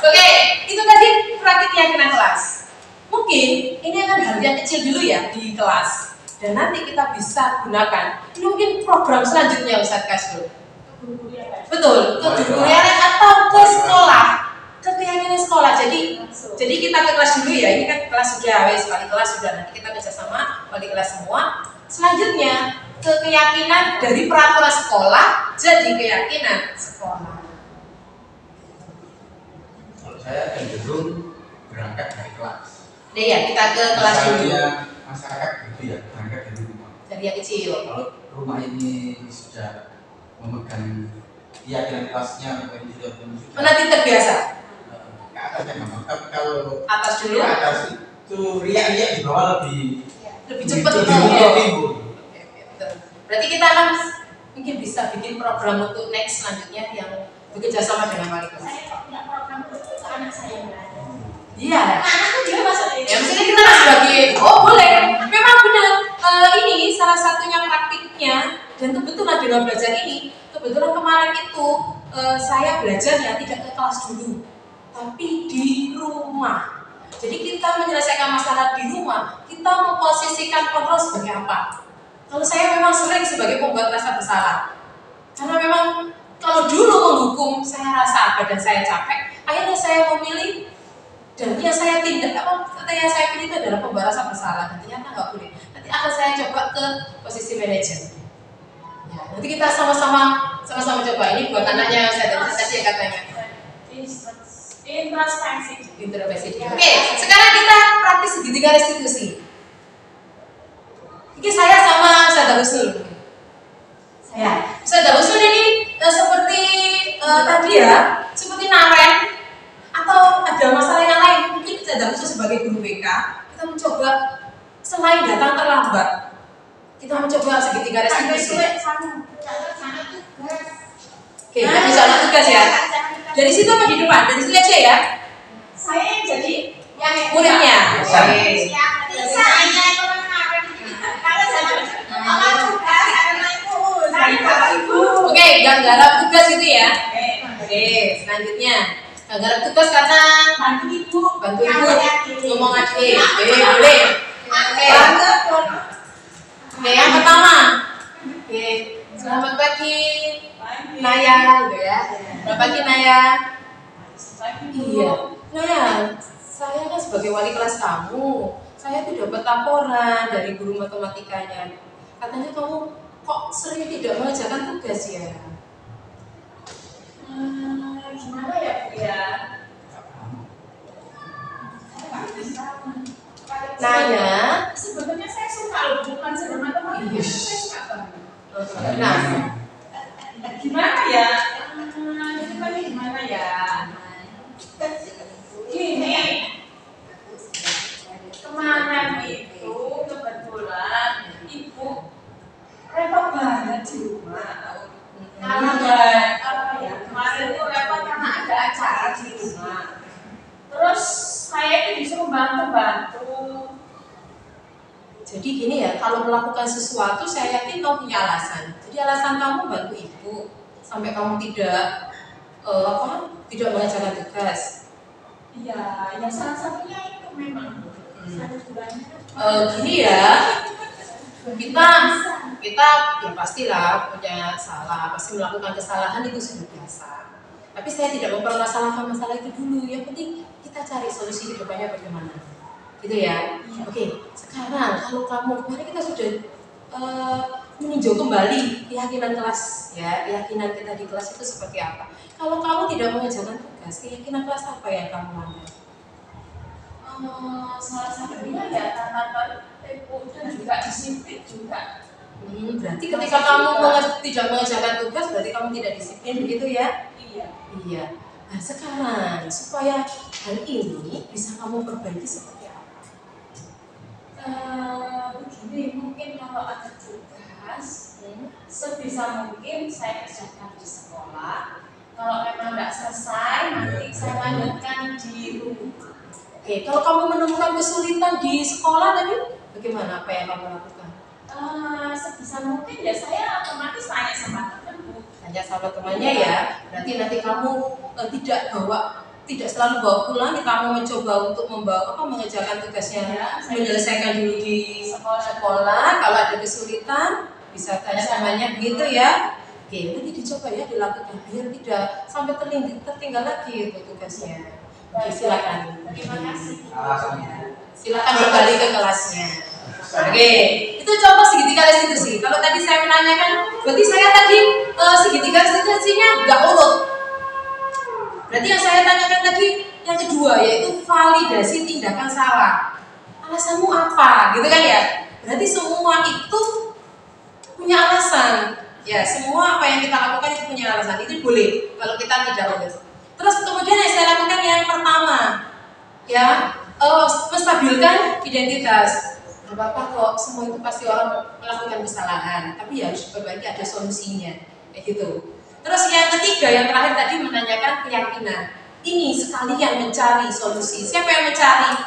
Oke, itu tadi praktik keyakinan kelas. Mungkin ini akan hal yang kecil dulu ya di kelas, dan nanti kita bisa gunakan. Ini mungkin program selanjutnya Ustadz Kasbul. Betul, ke guru atau ke sekolah, ke keyakinan sekolah. Jadi kita ke kelas dulu ya. Ini kan kelas sudah, wali kelas sudah. Nanti kita kerjasama wali kelas semua. Selanjutnya ke keyakinan dari peraturan sekolah jadi keyakinan sekolah. Saya cenderung berangkat dari kelas. Nih ya, kita ke kelas dulu. Masyarakat gitu ya, berangkat dari rumah. Dari yang kecil. Kalau rumah ini sudah memegang keyakinan kelasnya, nanti terbiasa. Ke atas ya gampang. Tapi kalau atas dulu. Ke atas itu riak-riak di bawah lebih cepat. Berarti kita akan mungkin bisa bikin program untuk next selanjutnya yang bekerja sama dengan wali kelas. Saya kok tidak program itu ke anak saya yang lain. Iya. Anakku juga masuk. Ya maksudnya kita sebagai boleh. Memang benar ini salah satunya praktiknya, dan kebetulan dengan belajar ini, kebetulan kemarin itu saya belajarnya tidak ke kelas dulu, tapi di rumah. Jadi kita menyelesaikan masalah di rumah, kita memposisikan kontrol sebagai apa? Kalau saya memang sering sebagai pembuat rasa bersalah, karena memang kalau dulu menghukum saya rasa apa dan saya capek, akhirnya saya memilih dan yang saya tindak kata yang saya pilih itu adalah pembuat rasa bersalah, dan ternyata nggak boleh. Nanti akan saya coba ke posisi manajer. Ya, nanti kita sama-sama coba. Ini buat anaknya saya tadi katanya. Introspeksi. Oke, sekarang kita praktis segitiga restitusi. Ini saya sama Ustazah Husnul. Ya, Ustazah Husnul ini seperti tadi ya, seperti Naren atau ada masalah yang lain. Mungkin Ustazah Husnul sebagai guru BK, kita mencoba selain datang terlambat, kita mencoba segitiga restitusi. Oke, kita bicara tugas ya. Dari situ apa di depan? Dari sini aja ya. Saya yang jadi yang muridnya. Oke. Saya itu kalau saya tugas saya Bapak Ibu. Oke, garap tugas gitu ya. Oke, selanjutnya garap tugas karena bantu ibu ngomong aja. Boleh. Oke. Oke, yang pertama. Oke, selamat pagi Naya gitu ya. Selamat pagi Naya. Iya. Naya, saya kan sebagai wali kelas kamu, saya tuh dapat laporan dari guru matematikanya. Katanya kamu kok sering tidak mengerjakan tugas ya? Gimana ya Bu ya? Naya, sebetulnya saya suka loh, bukan sekedar matematika, saya suka banget. Nah, gimana ya? Gimana ya? Gini, kemarin itu kebetulan ibu repot banget di rumah. Kemarin itu repot karena ada acara di rumah. Terus saya itu disuruh bantu-bantu Jadi gini ya, kalau melakukan sesuatu saya yakin kamu punya alasan. Jadi alasan kamu bantu ibu sampai kamu tidak tidak mengerjakan tugas. Iya, ya salah satunya itu memang. Gini ya, kita ya pastilah punya salah, pasti melakukan kesalahan itu sudah biasa. Tapi saya tidak mempermasalahkan masalah itu dulu. Yang penting kita cari solusi ke depannya bagaimana. Gitu ya. Oke, sekarang kalau kamu kemarin kita sudah meninjau kembali keyakinan kelas ya, keyakinan kita di kelas itu seperti apa. Kalau kamu tidak mengerjakan tugas, keyakinan kelas apa yang kamu langgar? Salah satunya ya tata tertib dan juga disiplin juga. Berarti ketika kamu tidak mengerjakan tugas, berarti kamu tidak disiplin, begitu ya? Iya. Nah sekarang supaya hal ini bisa kamu perbaiki seperti apa? Begini, mungkin kalau ada tugas, sebisa mungkin saya kerjakan di sekolah. Kalau memang tidak selesai, nanti saya lanjutkan di rumah. Oke, kalau kamu menemukan kesulitan di sekolah tadi, bagaimana? Apa yang kamu lakukan? Sebisa mungkin ya saya otomatis tanya sama temanku. Tanya sama temannya ya. Berarti nanti kamu tidak selalu bawa pulang, kamu mencoba untuk mengerjakan tugasnya, menyelesaikan dulu di sekolah. Kalau ada kesulitan, bisa tanya temannya, begitu ya. Oke, nanti dicoba ya dilakukan biar tidak sampai tertinggal lagi itu tugasnya. Oke, silakan. Terima kasih. Silakan kembali ke kelasnya. Oke, itu contoh segitiga restitusi. Kalau tadi saya menanyakan, berarti saya tadi segitiga restitusinya nggak urut. Berarti yang saya tanyakan tadi yang kedua yaitu validasi tindakan salah. Alasanmu apa? Gitu kan ya? Berarti semua itu punya alasan. Ya, semua apa yang kita lakukan itu punya alasan. Itu boleh kalau kita tidak urut. Terus kemudian yang saya lakukan yang pertama, ya, menstabilkan identitas. Gak apa-apa kok, semua itu pasti orang melakukan kesalahan, tapi ya harus diperbaiki, ada solusinya, kayak gitu. Terus yang ketiga, yang terakhir tadi menanyakan keyakinan. Ini sekalian mencari solusi. Siapa yang mencari?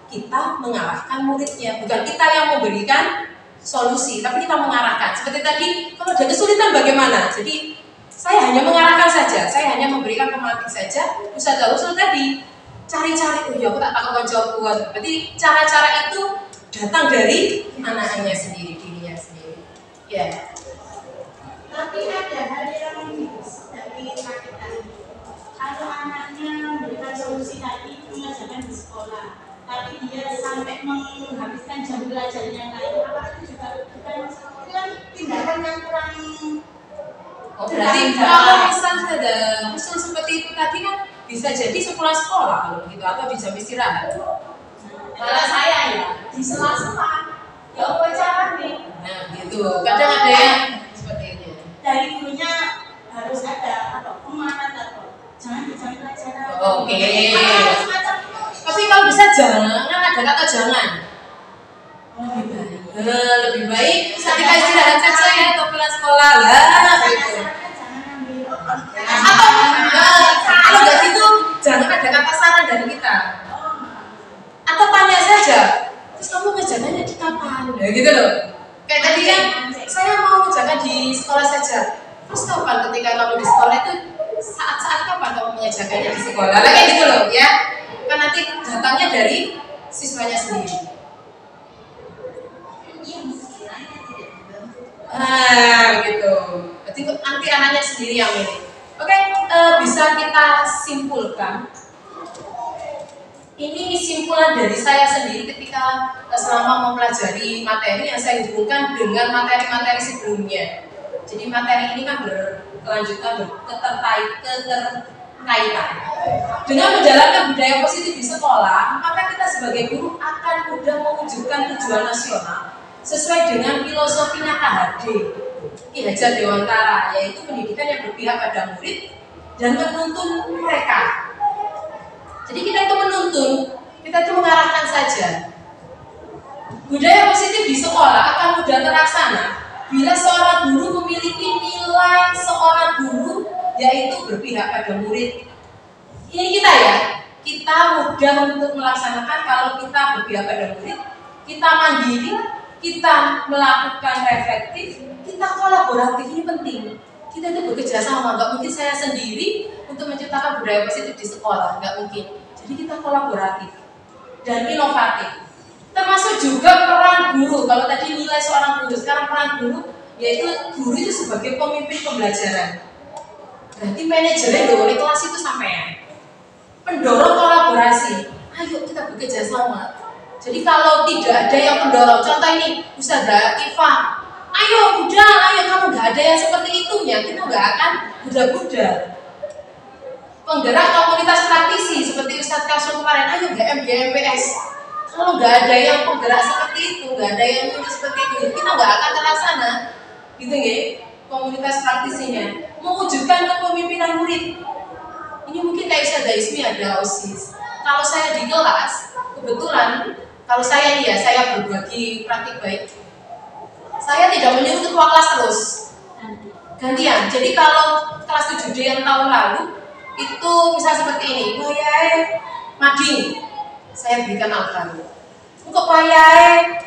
Kita mengarahkan muridnya, bukan kita yang memberikan solusi, tapi kita mengarahkan. Seperti tadi, kalau ada kesulitan bagaimana? Jadi saya hanya mengarahkan saja, saya hanya memberikan pematik saja. Ustazah usul tadi cari-cari, oh ya aku tak pakai jawab kuat. Berarti cara-cara itu datang dari anak-anaknya sendiri, dirinya sendiri. Ya. Tapi ada hal yang dari kita. Kalau anaknya memberikan solusi tadi mengajarkan di sekolah, tapi dia sampai menghabiskan jam belajar yang lain, apakah itu juga bukan tindakan yang kurang? Berarti kalau misalnya ada usul seperti itu tadi kan bisa jadi sepulang sekolah kalau begitu atau di jam istirahat. Kalau saya ya di sela-sela ya apa cara nih? Nah gitu. Kadang ada yang seperti itu. Dari gurunya harus ada pemahaman atau jangan di jam pelajaran. Oke. Tapi kalau bisa jangan ada kata jangan. Lebih baik ketika istirahat saja ya atau pulang sekolah lah gitu. Atau kalau nggak gitu jangan ada kata saran dari kita. Atau tanya saja, terus kamu kerjanya di kapan? Ya gitu loh. Kayak tadi kan saya mau kerjakan di sekolah saja. Terus kapan ketika kamu di sekolah itu saat-saat kapan kamu mengerjakannya di sekolah? Nah, kayak gitu loh ya. Kan nanti datangnya dari siswanya sendiri. Gitu. Jadi nanti anaknya sendiri yang milih. Oke, bisa kita simpulkan. Ini simpulan dari saya sendiri ketika selama mempelajari materi yang saya hubungkan dengan materi-materi sebelumnya. Jadi materi ini kan berkelanjutan, keterkaitan. Dengan menjalankan budaya positif di sekolah, maka kita sebagai guru akan mudah mewujudkan tujuan nasional sesuai dengan filosofinya KHD, Ki Hajar Dewantara, yaitu pendidikan yang berpihak pada murid dan menuntun mereka. Jadi kita itu menuntun, kita itu mengarahkan saja. Budaya positif di sekolah akan mudah terlaksana bila seorang guru memiliki nilai seorang guru, yaitu berpihak pada murid. Ini kita ya, kita mudah untuk melaksanakan kalau kita berpihak pada murid, kita mandiri, kita melakukan reflektif, kita kolaboratif, ini penting. Kita itu bekerja sama, nggak mungkin saya sendiri untuk menciptakan budaya positif di sekolah, nggak mungkin. Jadi kita kolaboratif dan inovatif. Termasuk juga peran guru. Kalau tadi nilai seorang guru, sekarang peran guru, yaitu guru itu sebagai pemimpin pembelajaran. Berarti manajernya loh, kelas itu sampean. Pendorong kolaborasi. Ayo kita bekerja sama. Jadi kalau tidak ada yang mendorong, contoh ini Ustazah Iva, ayo udah, ayo kamu nggak ada yang seperti itunya, kita nggak akan budak-budak. Penggerak komunitas praktisi seperti Ustadz Kasum kemarin, ayo GMPS. Kalau nggak ada yang penggerak seperti itu, nggak ada yang nyuruh seperti itu, kita nggak akan terlaksana, gitu ya? Komunitas praktisinya mewujudkan kepemimpinan murid. Ini mungkin kayak Ustazah Ismi ada OSIS. Kalau saya di kelas, kebetulan kalau saya nih ya, saya berbagi praktik baik. Saya tidak menyuruh ketua kelas terus, gantian. Jadi kalau kelas 7D yang tahun lalu itu misal seperti ini, Wayahe Mading, saya berikan Al-Fatihah. Untuk Wayahe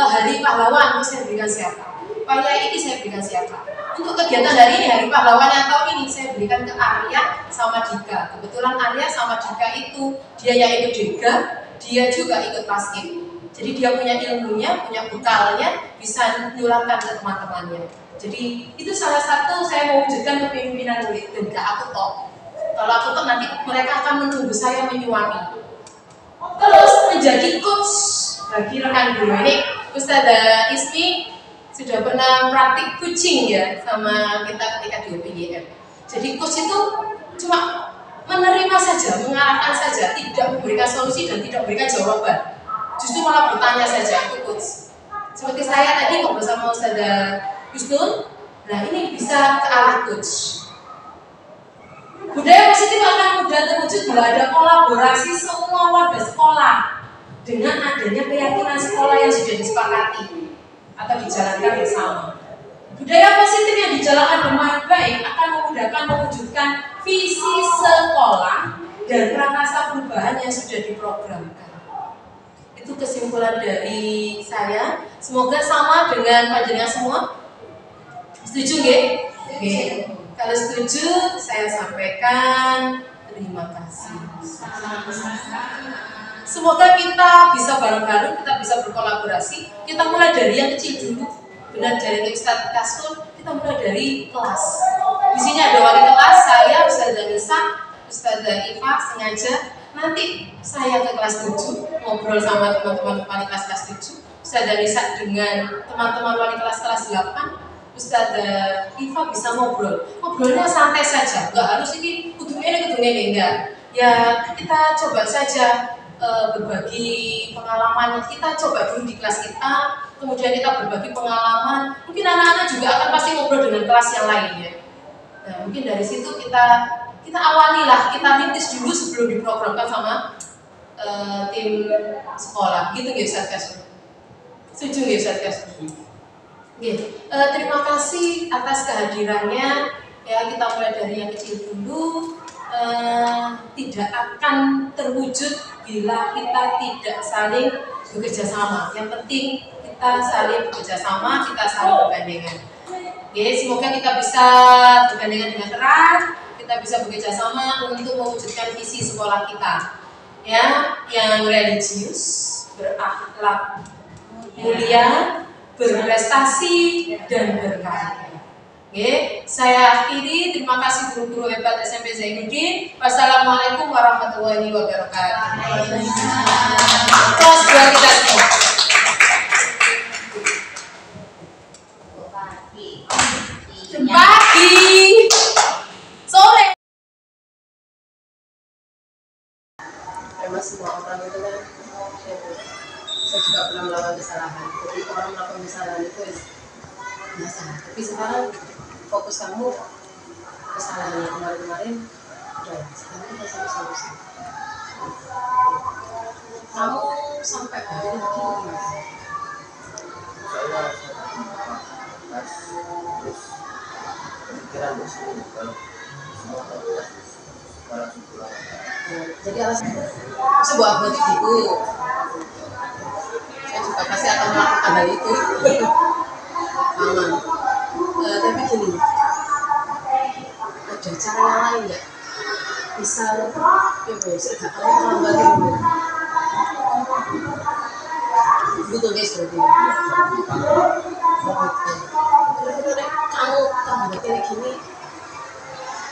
Hari Pahlawan, saya berikan siapa? Wayahe ini saya berikan siapa? Untuk kegiatan hari ini, Hari Pahlawan yang tahun ini, saya berikan ke Arya sama Dika. Kebetulan Arya sama Dika itu, dia yang ikut Dika, dia juga ikut Paskib. Jadi dia punya ilmunya, punya bekalnya, bisa menularkan ke teman-temannya. Jadi itu salah satu saya mewujudkan kepemimpinan murid. Dan gak aku tok. Kalau aku tok nanti mereka akan menunggu saya menyuapi. Terus menjadi coach bagi rekan guru ini, Ustazah Ismi sudah pernah praktik coaching ya sama kita ketika di UPYM. Jadi coach itu cuma menerima saja, mengarahkan saja, tidak memberikan solusi dan tidak memberikan jawaban. Justru malah bertanya saja, itu coach. Seperti saya tadi ngobrol sama Ustazah Yusnul, nah ini bisa ke arah coach. Budaya positif akan mudah terwujud bila ada kolaborasi semua warga sekolah dengan adanya keyakinan sekolah yang sudah disepakati atau dijalankan bersama. Budaya positif yang dijalankan dengan baik akan memudahkan mewujudkan visi sekolah dan prakarsa perubahan yang sudah diprogramkan. Itu kesimpulan dari saya. Semoga sama dengan panjenengan semua. Setuju nggih? Oke. Kalau setuju, saya sampaikan terima kasih. Semoga kita bisa bareng-bareng, kita bisa berkolaborasi. Kita mulai dari yang kecil dulu. Benar dari Ustadz Kasum, kita mulai dari kelas. Di sini ada wali kelas, saya Ustazah Nisa, Ustazah Iva sengaja. Nanti saya ke kelas 7 ngobrol sama teman-teman wali kelas 7. Ustazah Nisa dengan teman-teman wali kelas 8. Ustazah Iva bisa ngobrolnya santai saja, nggak harus ini kudu ini enggak. Ya kita coba saja berbagi pengalaman, kita coba dulu di kelas kita, kemudian kita berbagi pengalaman. Mungkin anak-anak juga akan pasti ngobrol dengan kelas yang lain ya. Nah mungkin dari situ kita awalilah, kita rintis dulu sebelum diprogramkan sama tim sekolah, gitu ya Ustaz Kasum. Setuju ya Ustaz Kasum? Terima kasih atas kehadirannya. Ya, kita mulai dari yang kecil dulu. Tidak akan terwujud bila kita tidak saling bekerja sama. Yang penting kita saling bekerja sama, kita saling bergandengan. Semoga kita bisa bergandengan dengan erat, kita bisa bekerja sama untuk mewujudkan visi sekolah kita. Ya, yang religius, berakhlak mulia, berprestasi dan berkarya. Saya akhiri. Terima kasih guru-guru hebat SMP Zainuddin. Wassalamualaikum warahmatullahi wabarakatuh. Kelas 2 kita semua. Pagi, sore. Memang semua orang itu kan, saya juga pernah melakukan kesalahan. Jadi orang melakukan kesalahan itu biasa. Tapi sekarang fokus kamu kesalahan yang kemarin-kemarin, udah sekarang kita solusi. Kamu sampai hari ini gimana? Saya terus pikiran bersih kalau semua para sekolah. Jadi alasan sebuah buku. Saya juga pasti akan melakukan hal itu. Aman. Tapi gini, ada cara yang lain nggak? Misal, ya guys, kamu terlambat dulu. Betul guys berarti. Kamu terlambat kayak gini,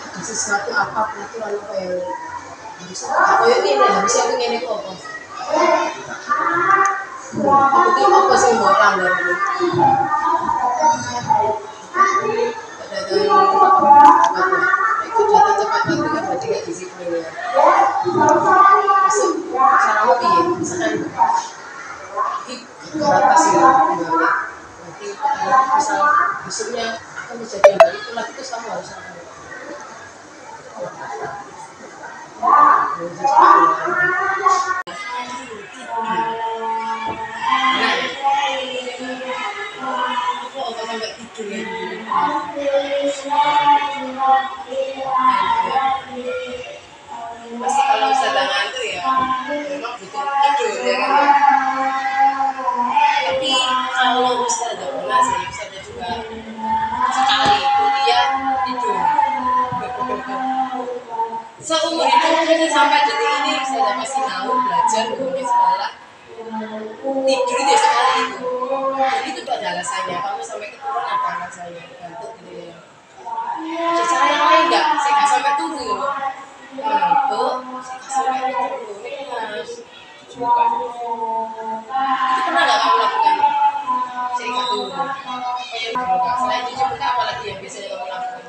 ada sesuatu apa peraturan apa yang harus harusnya aku ngene kok apa? Aku tuh apa sih mau langgar ini? Datang tepat waktu kan berarti nggak disiplin ya. Masuk caramu piye? Misalkan berapa sih kembali? Berarti misal besoknya akan terjadi hal itu lagi terus kamu harus apa? Sampai tidur ya. Pasti kalau sedang ngantuk ya memang butuh tidur ya kan. Tapi kalau Ustazah pernah sih, Ustazah juga sekali kuliah tidur. Seumur hidup sampai detik ini Ustazah masih mau belajar di sekolah. Tidur itu sekali itu. Jadi itu ada alasannya. Kamu sampai keturun ada alasannya. Gantuk gitu ya. Ada cara yang lain nggak? Saya nggak sampai tunggu gitu. Gantuk, saya nggak sampai tunggu. Mas, itu pernah nggak kamu lakukan? Saya nggak tunggu. Kayak juga. Selain cuci muka, apalagi yang biasanya kamu lakukan?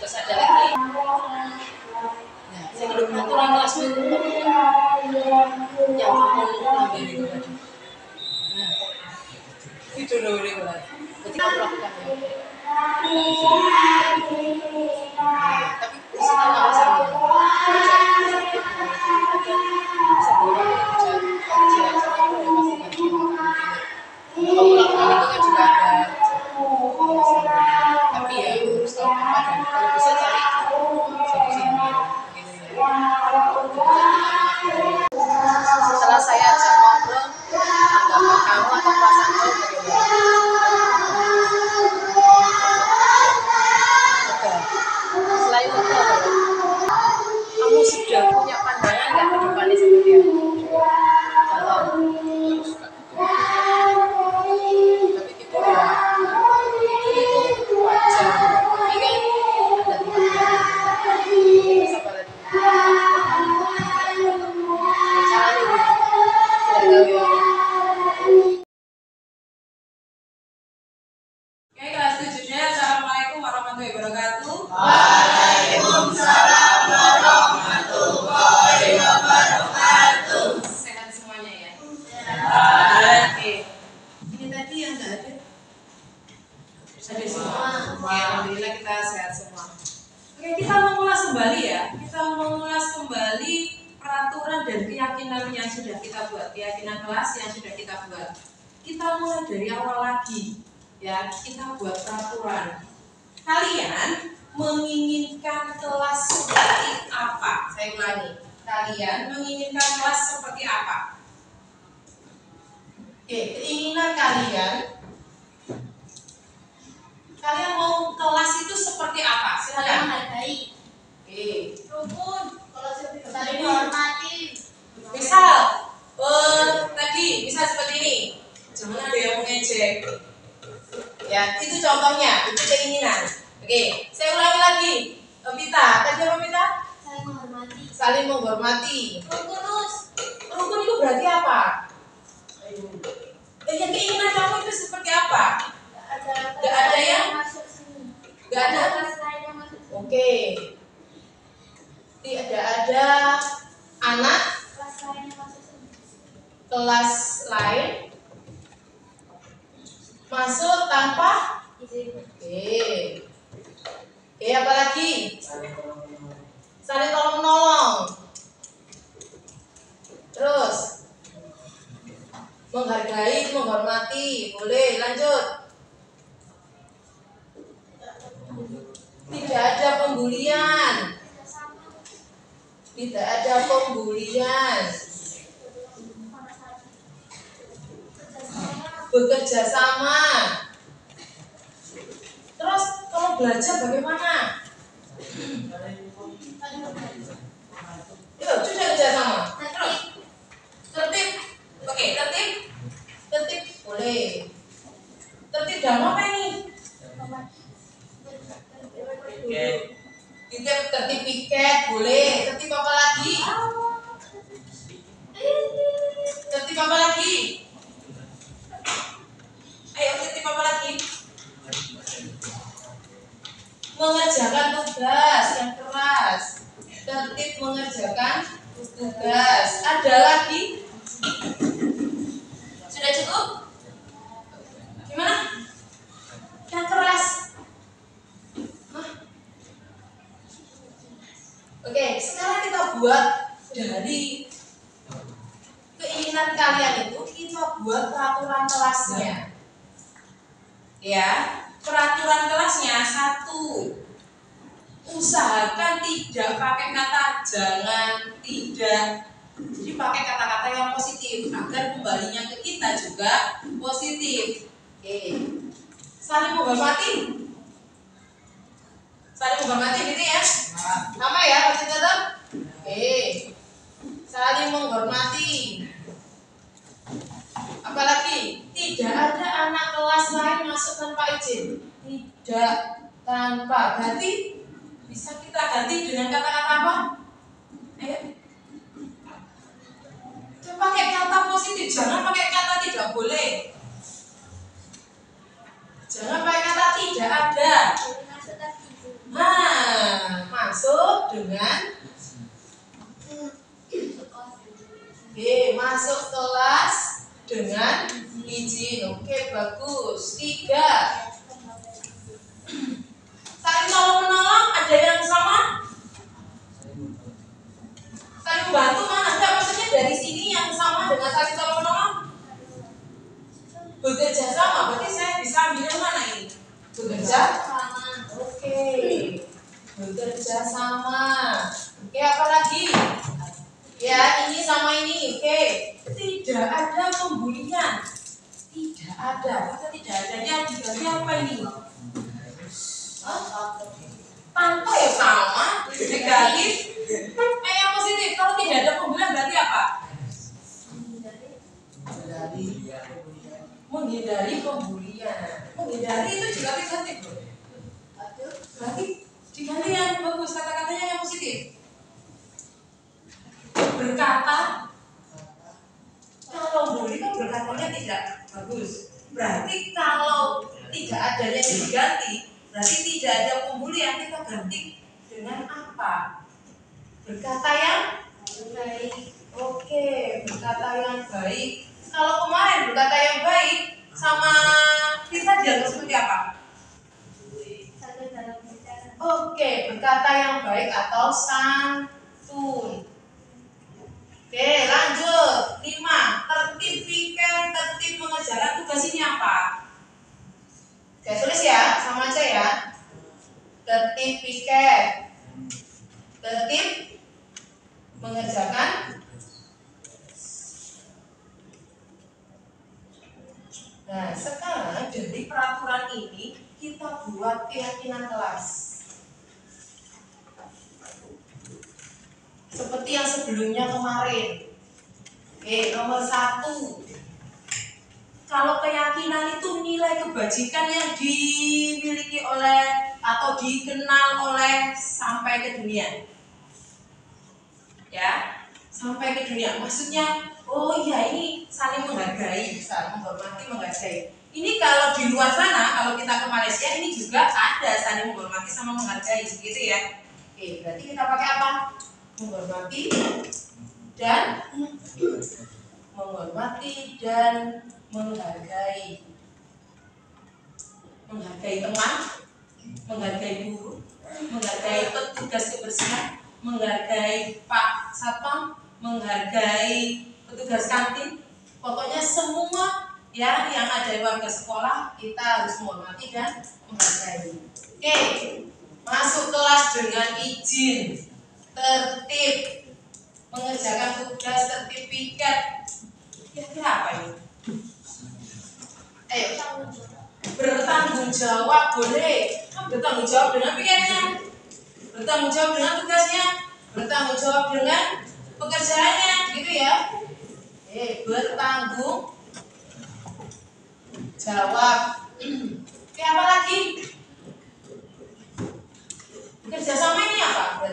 Terus ada lagi. Nah, saya belum peraturan kelas itu yang kamu lambai itu tadi. Nah, tidur dulu lah. Berarti kamu lakukannya. Tapi bisa tahu alasannya. Bisa boleh kamu lakukan itu kan juga ada. Tapi ya harus tahu apa dan kalau bisa cari solusinya. Setelah saya ajak ngobrol, tanggapan kamu atau perasaan kamu bagaimana? Selain itu, kamu sudah punya pandangan nggak ke depannya seperti apa? Contoh, tapi tidur ya, itu wajar. Tapi kan ada tidur apa lagi? Oke, kelas 7-nya. Assalamualaikum warahmatullahi wabarakatuh. Waalaikumsalam warahmatullahi wabarakatuh. Sehat semuanya ya. Oke. Ini tadi yang nggak ada. Ada semua. Oke, alhamdulillah kita sehat semua. Oke, kita mengulas kembali ya. Kita mengulas kembali peraturan dan keyakinan yang sudah kita buat, keyakinan kelas yang sudah kita buat. Kita mulai dari awal lagi. Ya, kita buat peraturan. Kalian menginginkan kelas seperti apa? Saya ulangi. Kalian menginginkan kelas seperti apa? Oke, keinginan kalian mau kelas itu seperti apa? Silakan. Menghargai, Oke. rukun, saling menghormati. Misal, tadi misal seperti ini. Jangan ada yang mengejek. Ya, itu contohnya, itu keinginan. Oke, saya ulangi lagi. Pita, tadi apa Pita? Saling menghormati. Saling menghormati. Rukun itu berarti apa? Ya, keinginan kamu itu seperti apa? Gak ada yang masuk sini. Gak ada. Kelas lain yang masuk sini. Oke. Tidak ada anak Kelas lain yang masuk sini. kelas lain masuk tanpa Izin. Oke, apa lagi? Saling tolong menolong. Terus menghargai, menghormati. Boleh, lanjut. Tidak ada pembulian. Tidak ada pembulian. Bekerja sama. Terus kalau belajar bagaimana? Yuk, sudah kerja sama. Terus tertib. Oke, tertib. Tertib boleh. Tertib dalam apa ini? Titip tertib piket boleh. Tertib apa lagi? Tertib apa lagi? Ayo tertib apa lagi? Mengerjakan tugas yang keras. Tertib mengerjakan tugas. Ada lagi? Sudah cukup? Gimana? Yang keras. Hah? Oke, sekarang kita buat dari keinginan kalian itu, kita buat peraturan kelasnya. Ya, peraturan kelasnya 1. Usahakan tidak pakai kata jangan, tidak. Jadi pakai kata-kata yang positif agar kembalinya ke kita juga positif. Oke. Saling menghormati. Saling menghormati gitu ya. Sama ya, masih tetap. Oke. Saling menghormati. Apalagi tidak ada anak kelas lain masuk tanpa izin. Tidak tanpa. Ganti. Bisa kita ganti dengan kata-kata apa? Ayo. Pakai kata positif, jangan pakai kata tidak boleh. Jangan pakai kata tidak ada. Nah, masuk dengan masuk kelas dengan izin. Oke, bagus. 3. Saling tolong-menolong, ada yang sama? Saling bantu mana? Enggak, maksudnya dari sini yang sama dengan saling tolong-menolong? Bekerja sama, berarti saya bisa ambil yang mana ini? Bekerja sama. Oke. Bekerja sama. Oke, apa lagi? Ya, ini sama ini. Oke. Tidak ada pembulian. Tidak ada. Kata tidak adanya diganti apa ini? Tanpa ya sama. Negatif. Yang positif. Kalau tidak ada pembulian berarti apa? Menghindari pembulian. Menghindari itu juga negatif loh. Berarti diganti yang bagus, kata-katanya yang positif. Berkata, kalau bully kan berkatanya tidak bagus. Berarti kalau tidak ada yang diganti, berarti tidak ada pembulian, kita ganti dengan apa? Berkata yang baik. Oke, berkata yang baik. Kalau kemarin berkata yang baik sama kita dianggap seperti apa? Oke, berkata yang baik atau santun. Oke, lanjut. 5. Tertib pikir, tertib mengerjakan tugas ini apa? Oke, tulis ya, sama aja ya. Tertib pikir, tertib mengerjakan. Nah, sekarang dari peraturan ini kita buat keyakinan kelas. Seperti yang sebelumnya kemarin. Oke, nomor 1. Kalau keyakinan itu nilai kebajikan yang dimiliki oleh atau dikenal oleh sampai ke dunia. Ya, sampai ke dunia. Maksudnya, oh iya ini saling menghargai, saling menghormati, menghargai. Ini kalau di luar sana, kalau kita ke Malaysia ini juga ada saling menghormati sama menghargai, begitu ya. Oke, berarti kita pakai apa? Menghormati dan menghargai. Menghargai teman, menghargai guru, menghargai petugas kebersihan, menghargai Pak Satpam, menghargai petugas kantin. Pokoknya semua ya yang ada di warga sekolah kita harus menghormati dan menghargai. Oke, masuk kelas dengan izin, tertib, mengerjakan tugas sertifikat. Kira-kira apa ini? Ayo, bertanggung jawab boleh. Bertanggung jawab dengan pikirannya, bertanggung jawab dengan tugasnya, bertanggung jawab dengan pekerjaannya, gitu ya. Bertanggung jawab. Oke, apa lagi? Bekerja sama ini apa?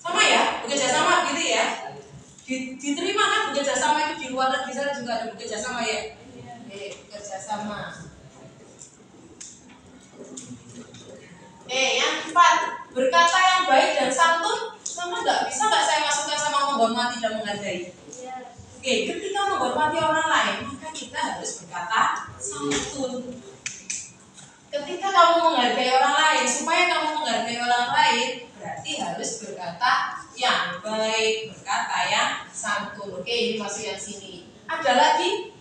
Sama ya, bekerja sama gitu ya. Diterima kan bekerja sama itu di luar negeri sana juga ada bekerja sama ya. Bekerja sama. Yang keempat, berkata yang baik dan santun. Sama nggak? Bisa nggak saya masukkan sama menghormati dan menghargai? Ketika menghormati orang lain, maka kita harus berkata santun. Ketika kamu menghargai orang lain, supaya kamu menghargai orang lain, berarti harus berkata yang baik, berkata yang santun. Ini masuk yang sini. Ada lagi?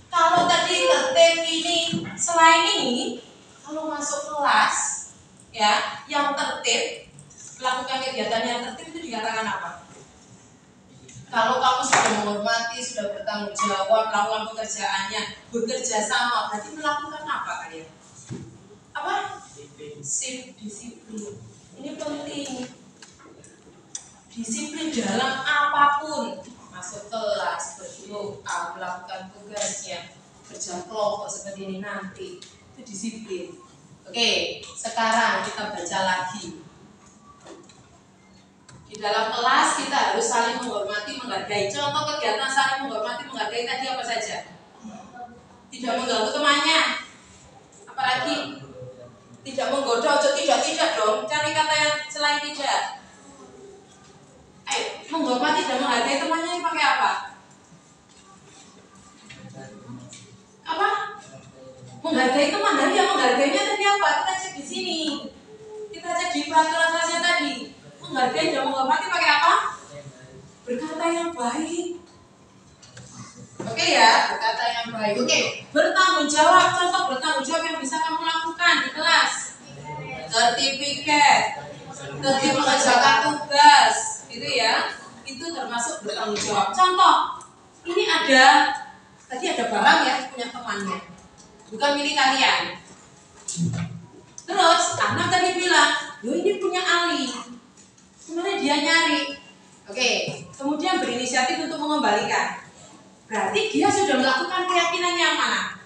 Kalau tadi tertib ini, selain ini, kalau masuk kelas, ya, yang tertib, melakukan kegiatan yang tertib itu dikatakan apa? Kalau kamu sudah menghormati, sudah bertanggung jawab, melakukan pekerjaannya, bekerja sama, berarti melakukan apa kalian? Apa? Disiplin. Ini penting. Disiplin dalam apapun. Masuk kelas, berdoa, melakukan tugasnya, kerja kelompok seperti ini nanti. Itu disiplin. Oke, sekarang kita baca lagi. Di dalam kelas kita harus saling menghormati, menghargai. Contoh kegiatan saling menghormati, menghargai tadi apa saja? Tidak mengganggu temannya. Apalagi tidak menggoda, tidak dong. Cari kata yang selain tidak. Ayo, menghormati dan menghargai temannya ini pakai apa? Apa? Menghargai teman. Dan yang menghargainya tadi apa? Kita cek di sini. Kita cek di peraturan kelasnya tadi. Menghargai dan menghormati pakai apa? Berkata yang baik. Oke ya, berkata yang baik. Oke, bertanggung jawab. Contoh bertanggung jawab yang bisa kamu lakukan di kelas. Sertifikat, tertib mengerjakan tugas, gitu ya. Itu termasuk bertanggung jawab. Contoh, ini tadi ada barang ya punya temannya, bukan milik kalian. Terus anak tadi bilang, ini punya Ali. Sebenarnya dia nyari. Oke, kemudian berinisiatif untuk mengembalikan. Berarti dia sudah melakukan keyakinan yang mana?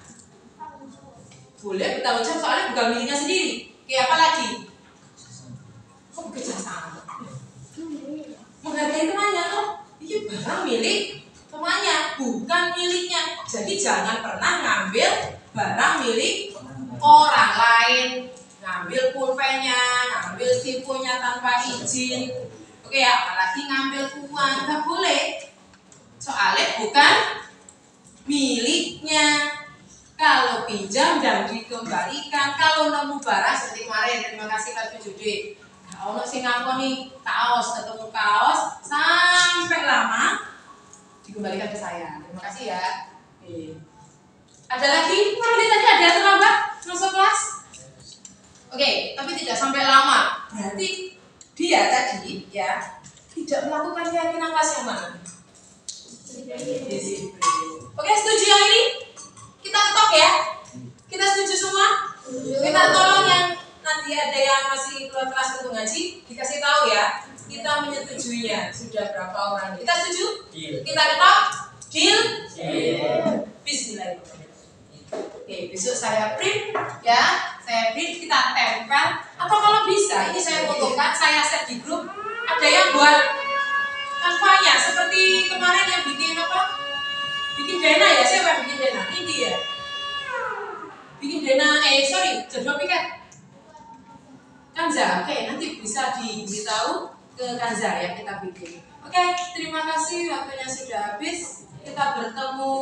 Boleh bertanggung jawab soalnya bukan miliknya sendiri. Oke, apa lagi? Kok bekerja sama? Menghargai temannya loh. Ini barang milik temannya, bukan miliknya. Jadi jangan pernah ngambil barang milik orang lain. Ngambil pulpennya, ngambil tipunya tanpa izin. Oke ya, apalagi ngambil uang, nggak boleh. Soalnya bukan miliknya. Kalau pinjam dan dikembalikan. Kalau nemu barang seperti kemarin, terima kasih Pak Jude. Kalau sing ngakoni kaos, ketemu kaos sampai lama dikembalikan ke saya. Terima kasih ya. Ada lagi? Ini tadi ada yang terlambat masuk kelas? Oke, tapi tidak sampai lama. Berarti dia tadi ya tidak melakukan keyakinan kelas yang mana? Disiplin. Oke, setuju yang ini? Kita ketok ya? Kita setuju semua? Kita tolong yang nanti ada yang masih keluar kelas untuk ngaji, dikasih tahu ya. Kita menyetujuinya. Sudah berapa orang? Kita setuju? Kita ketok? Deal? Bismillahirrahmanirrahim. Oke, besok saya print ya. Saya print, kita tempel. Atau kalau bisa, ini saya fotokan, saya share di grup. Ada yang buat kanvanya seperti kemarin yang bikin apa? Bikin Dena ya, siapa yang bikin Dena? Ini ya. Bikin Dena, jadwal piket. Kanza, oke, nanti bisa diberitahu ke Kanza ya kita bikin. Oke, terima kasih waktunya sudah habis. Kita bertemu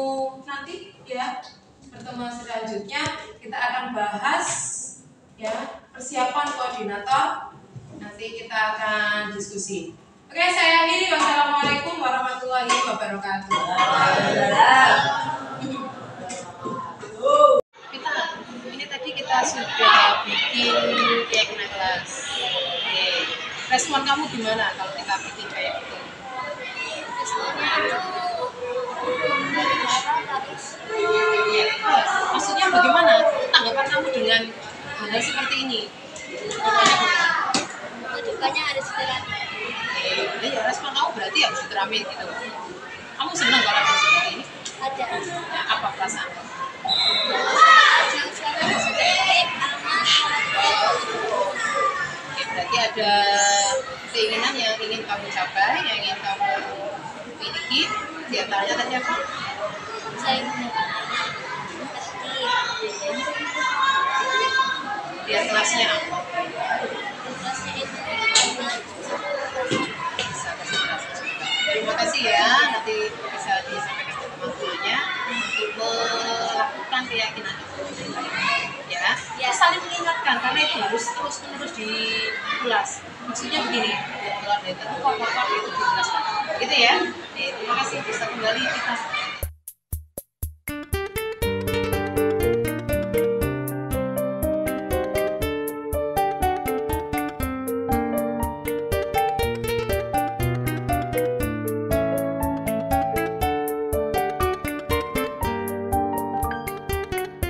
nanti ya. Pertemuan selanjutnya kita akan bahas ya persiapan koordinator. Nanti kita akan diskusi. Oke, saya akhiri. Wassalamualaikum warahmatullahi wabarakatuh. Ini tadi kita sudah bikin keyakinan kelas. respon kamu gimana kalau kita bikin kayak gitu? Ya, maksudnya bagaimana tanggapan kamu dengan hal seperti ini? Kedepannya harus istirahat. Ya, respon kamu berarti harus diteramin gitu. Kamu senang kalau ada seperti ini? Ada. Ya, apa perasaan? Oke, berarti ada keinginan yang ingin kamu capai, yang ingin kamu miliki. Di antaranya tadi apa? Saya mendapatkan Di kelasnya apa? kelasnya itu Terima kasih ya, nanti bisa disampaikan ke teman-temannya untuk melakukan keyakinan itu. Ya, saling mengingatkan karena itu harus terus-menerus diulas. Maksudnya begini, kalau ada yang terluka, itu dijelaskan. Gitu ya. Terima kasih, bisa kembali kita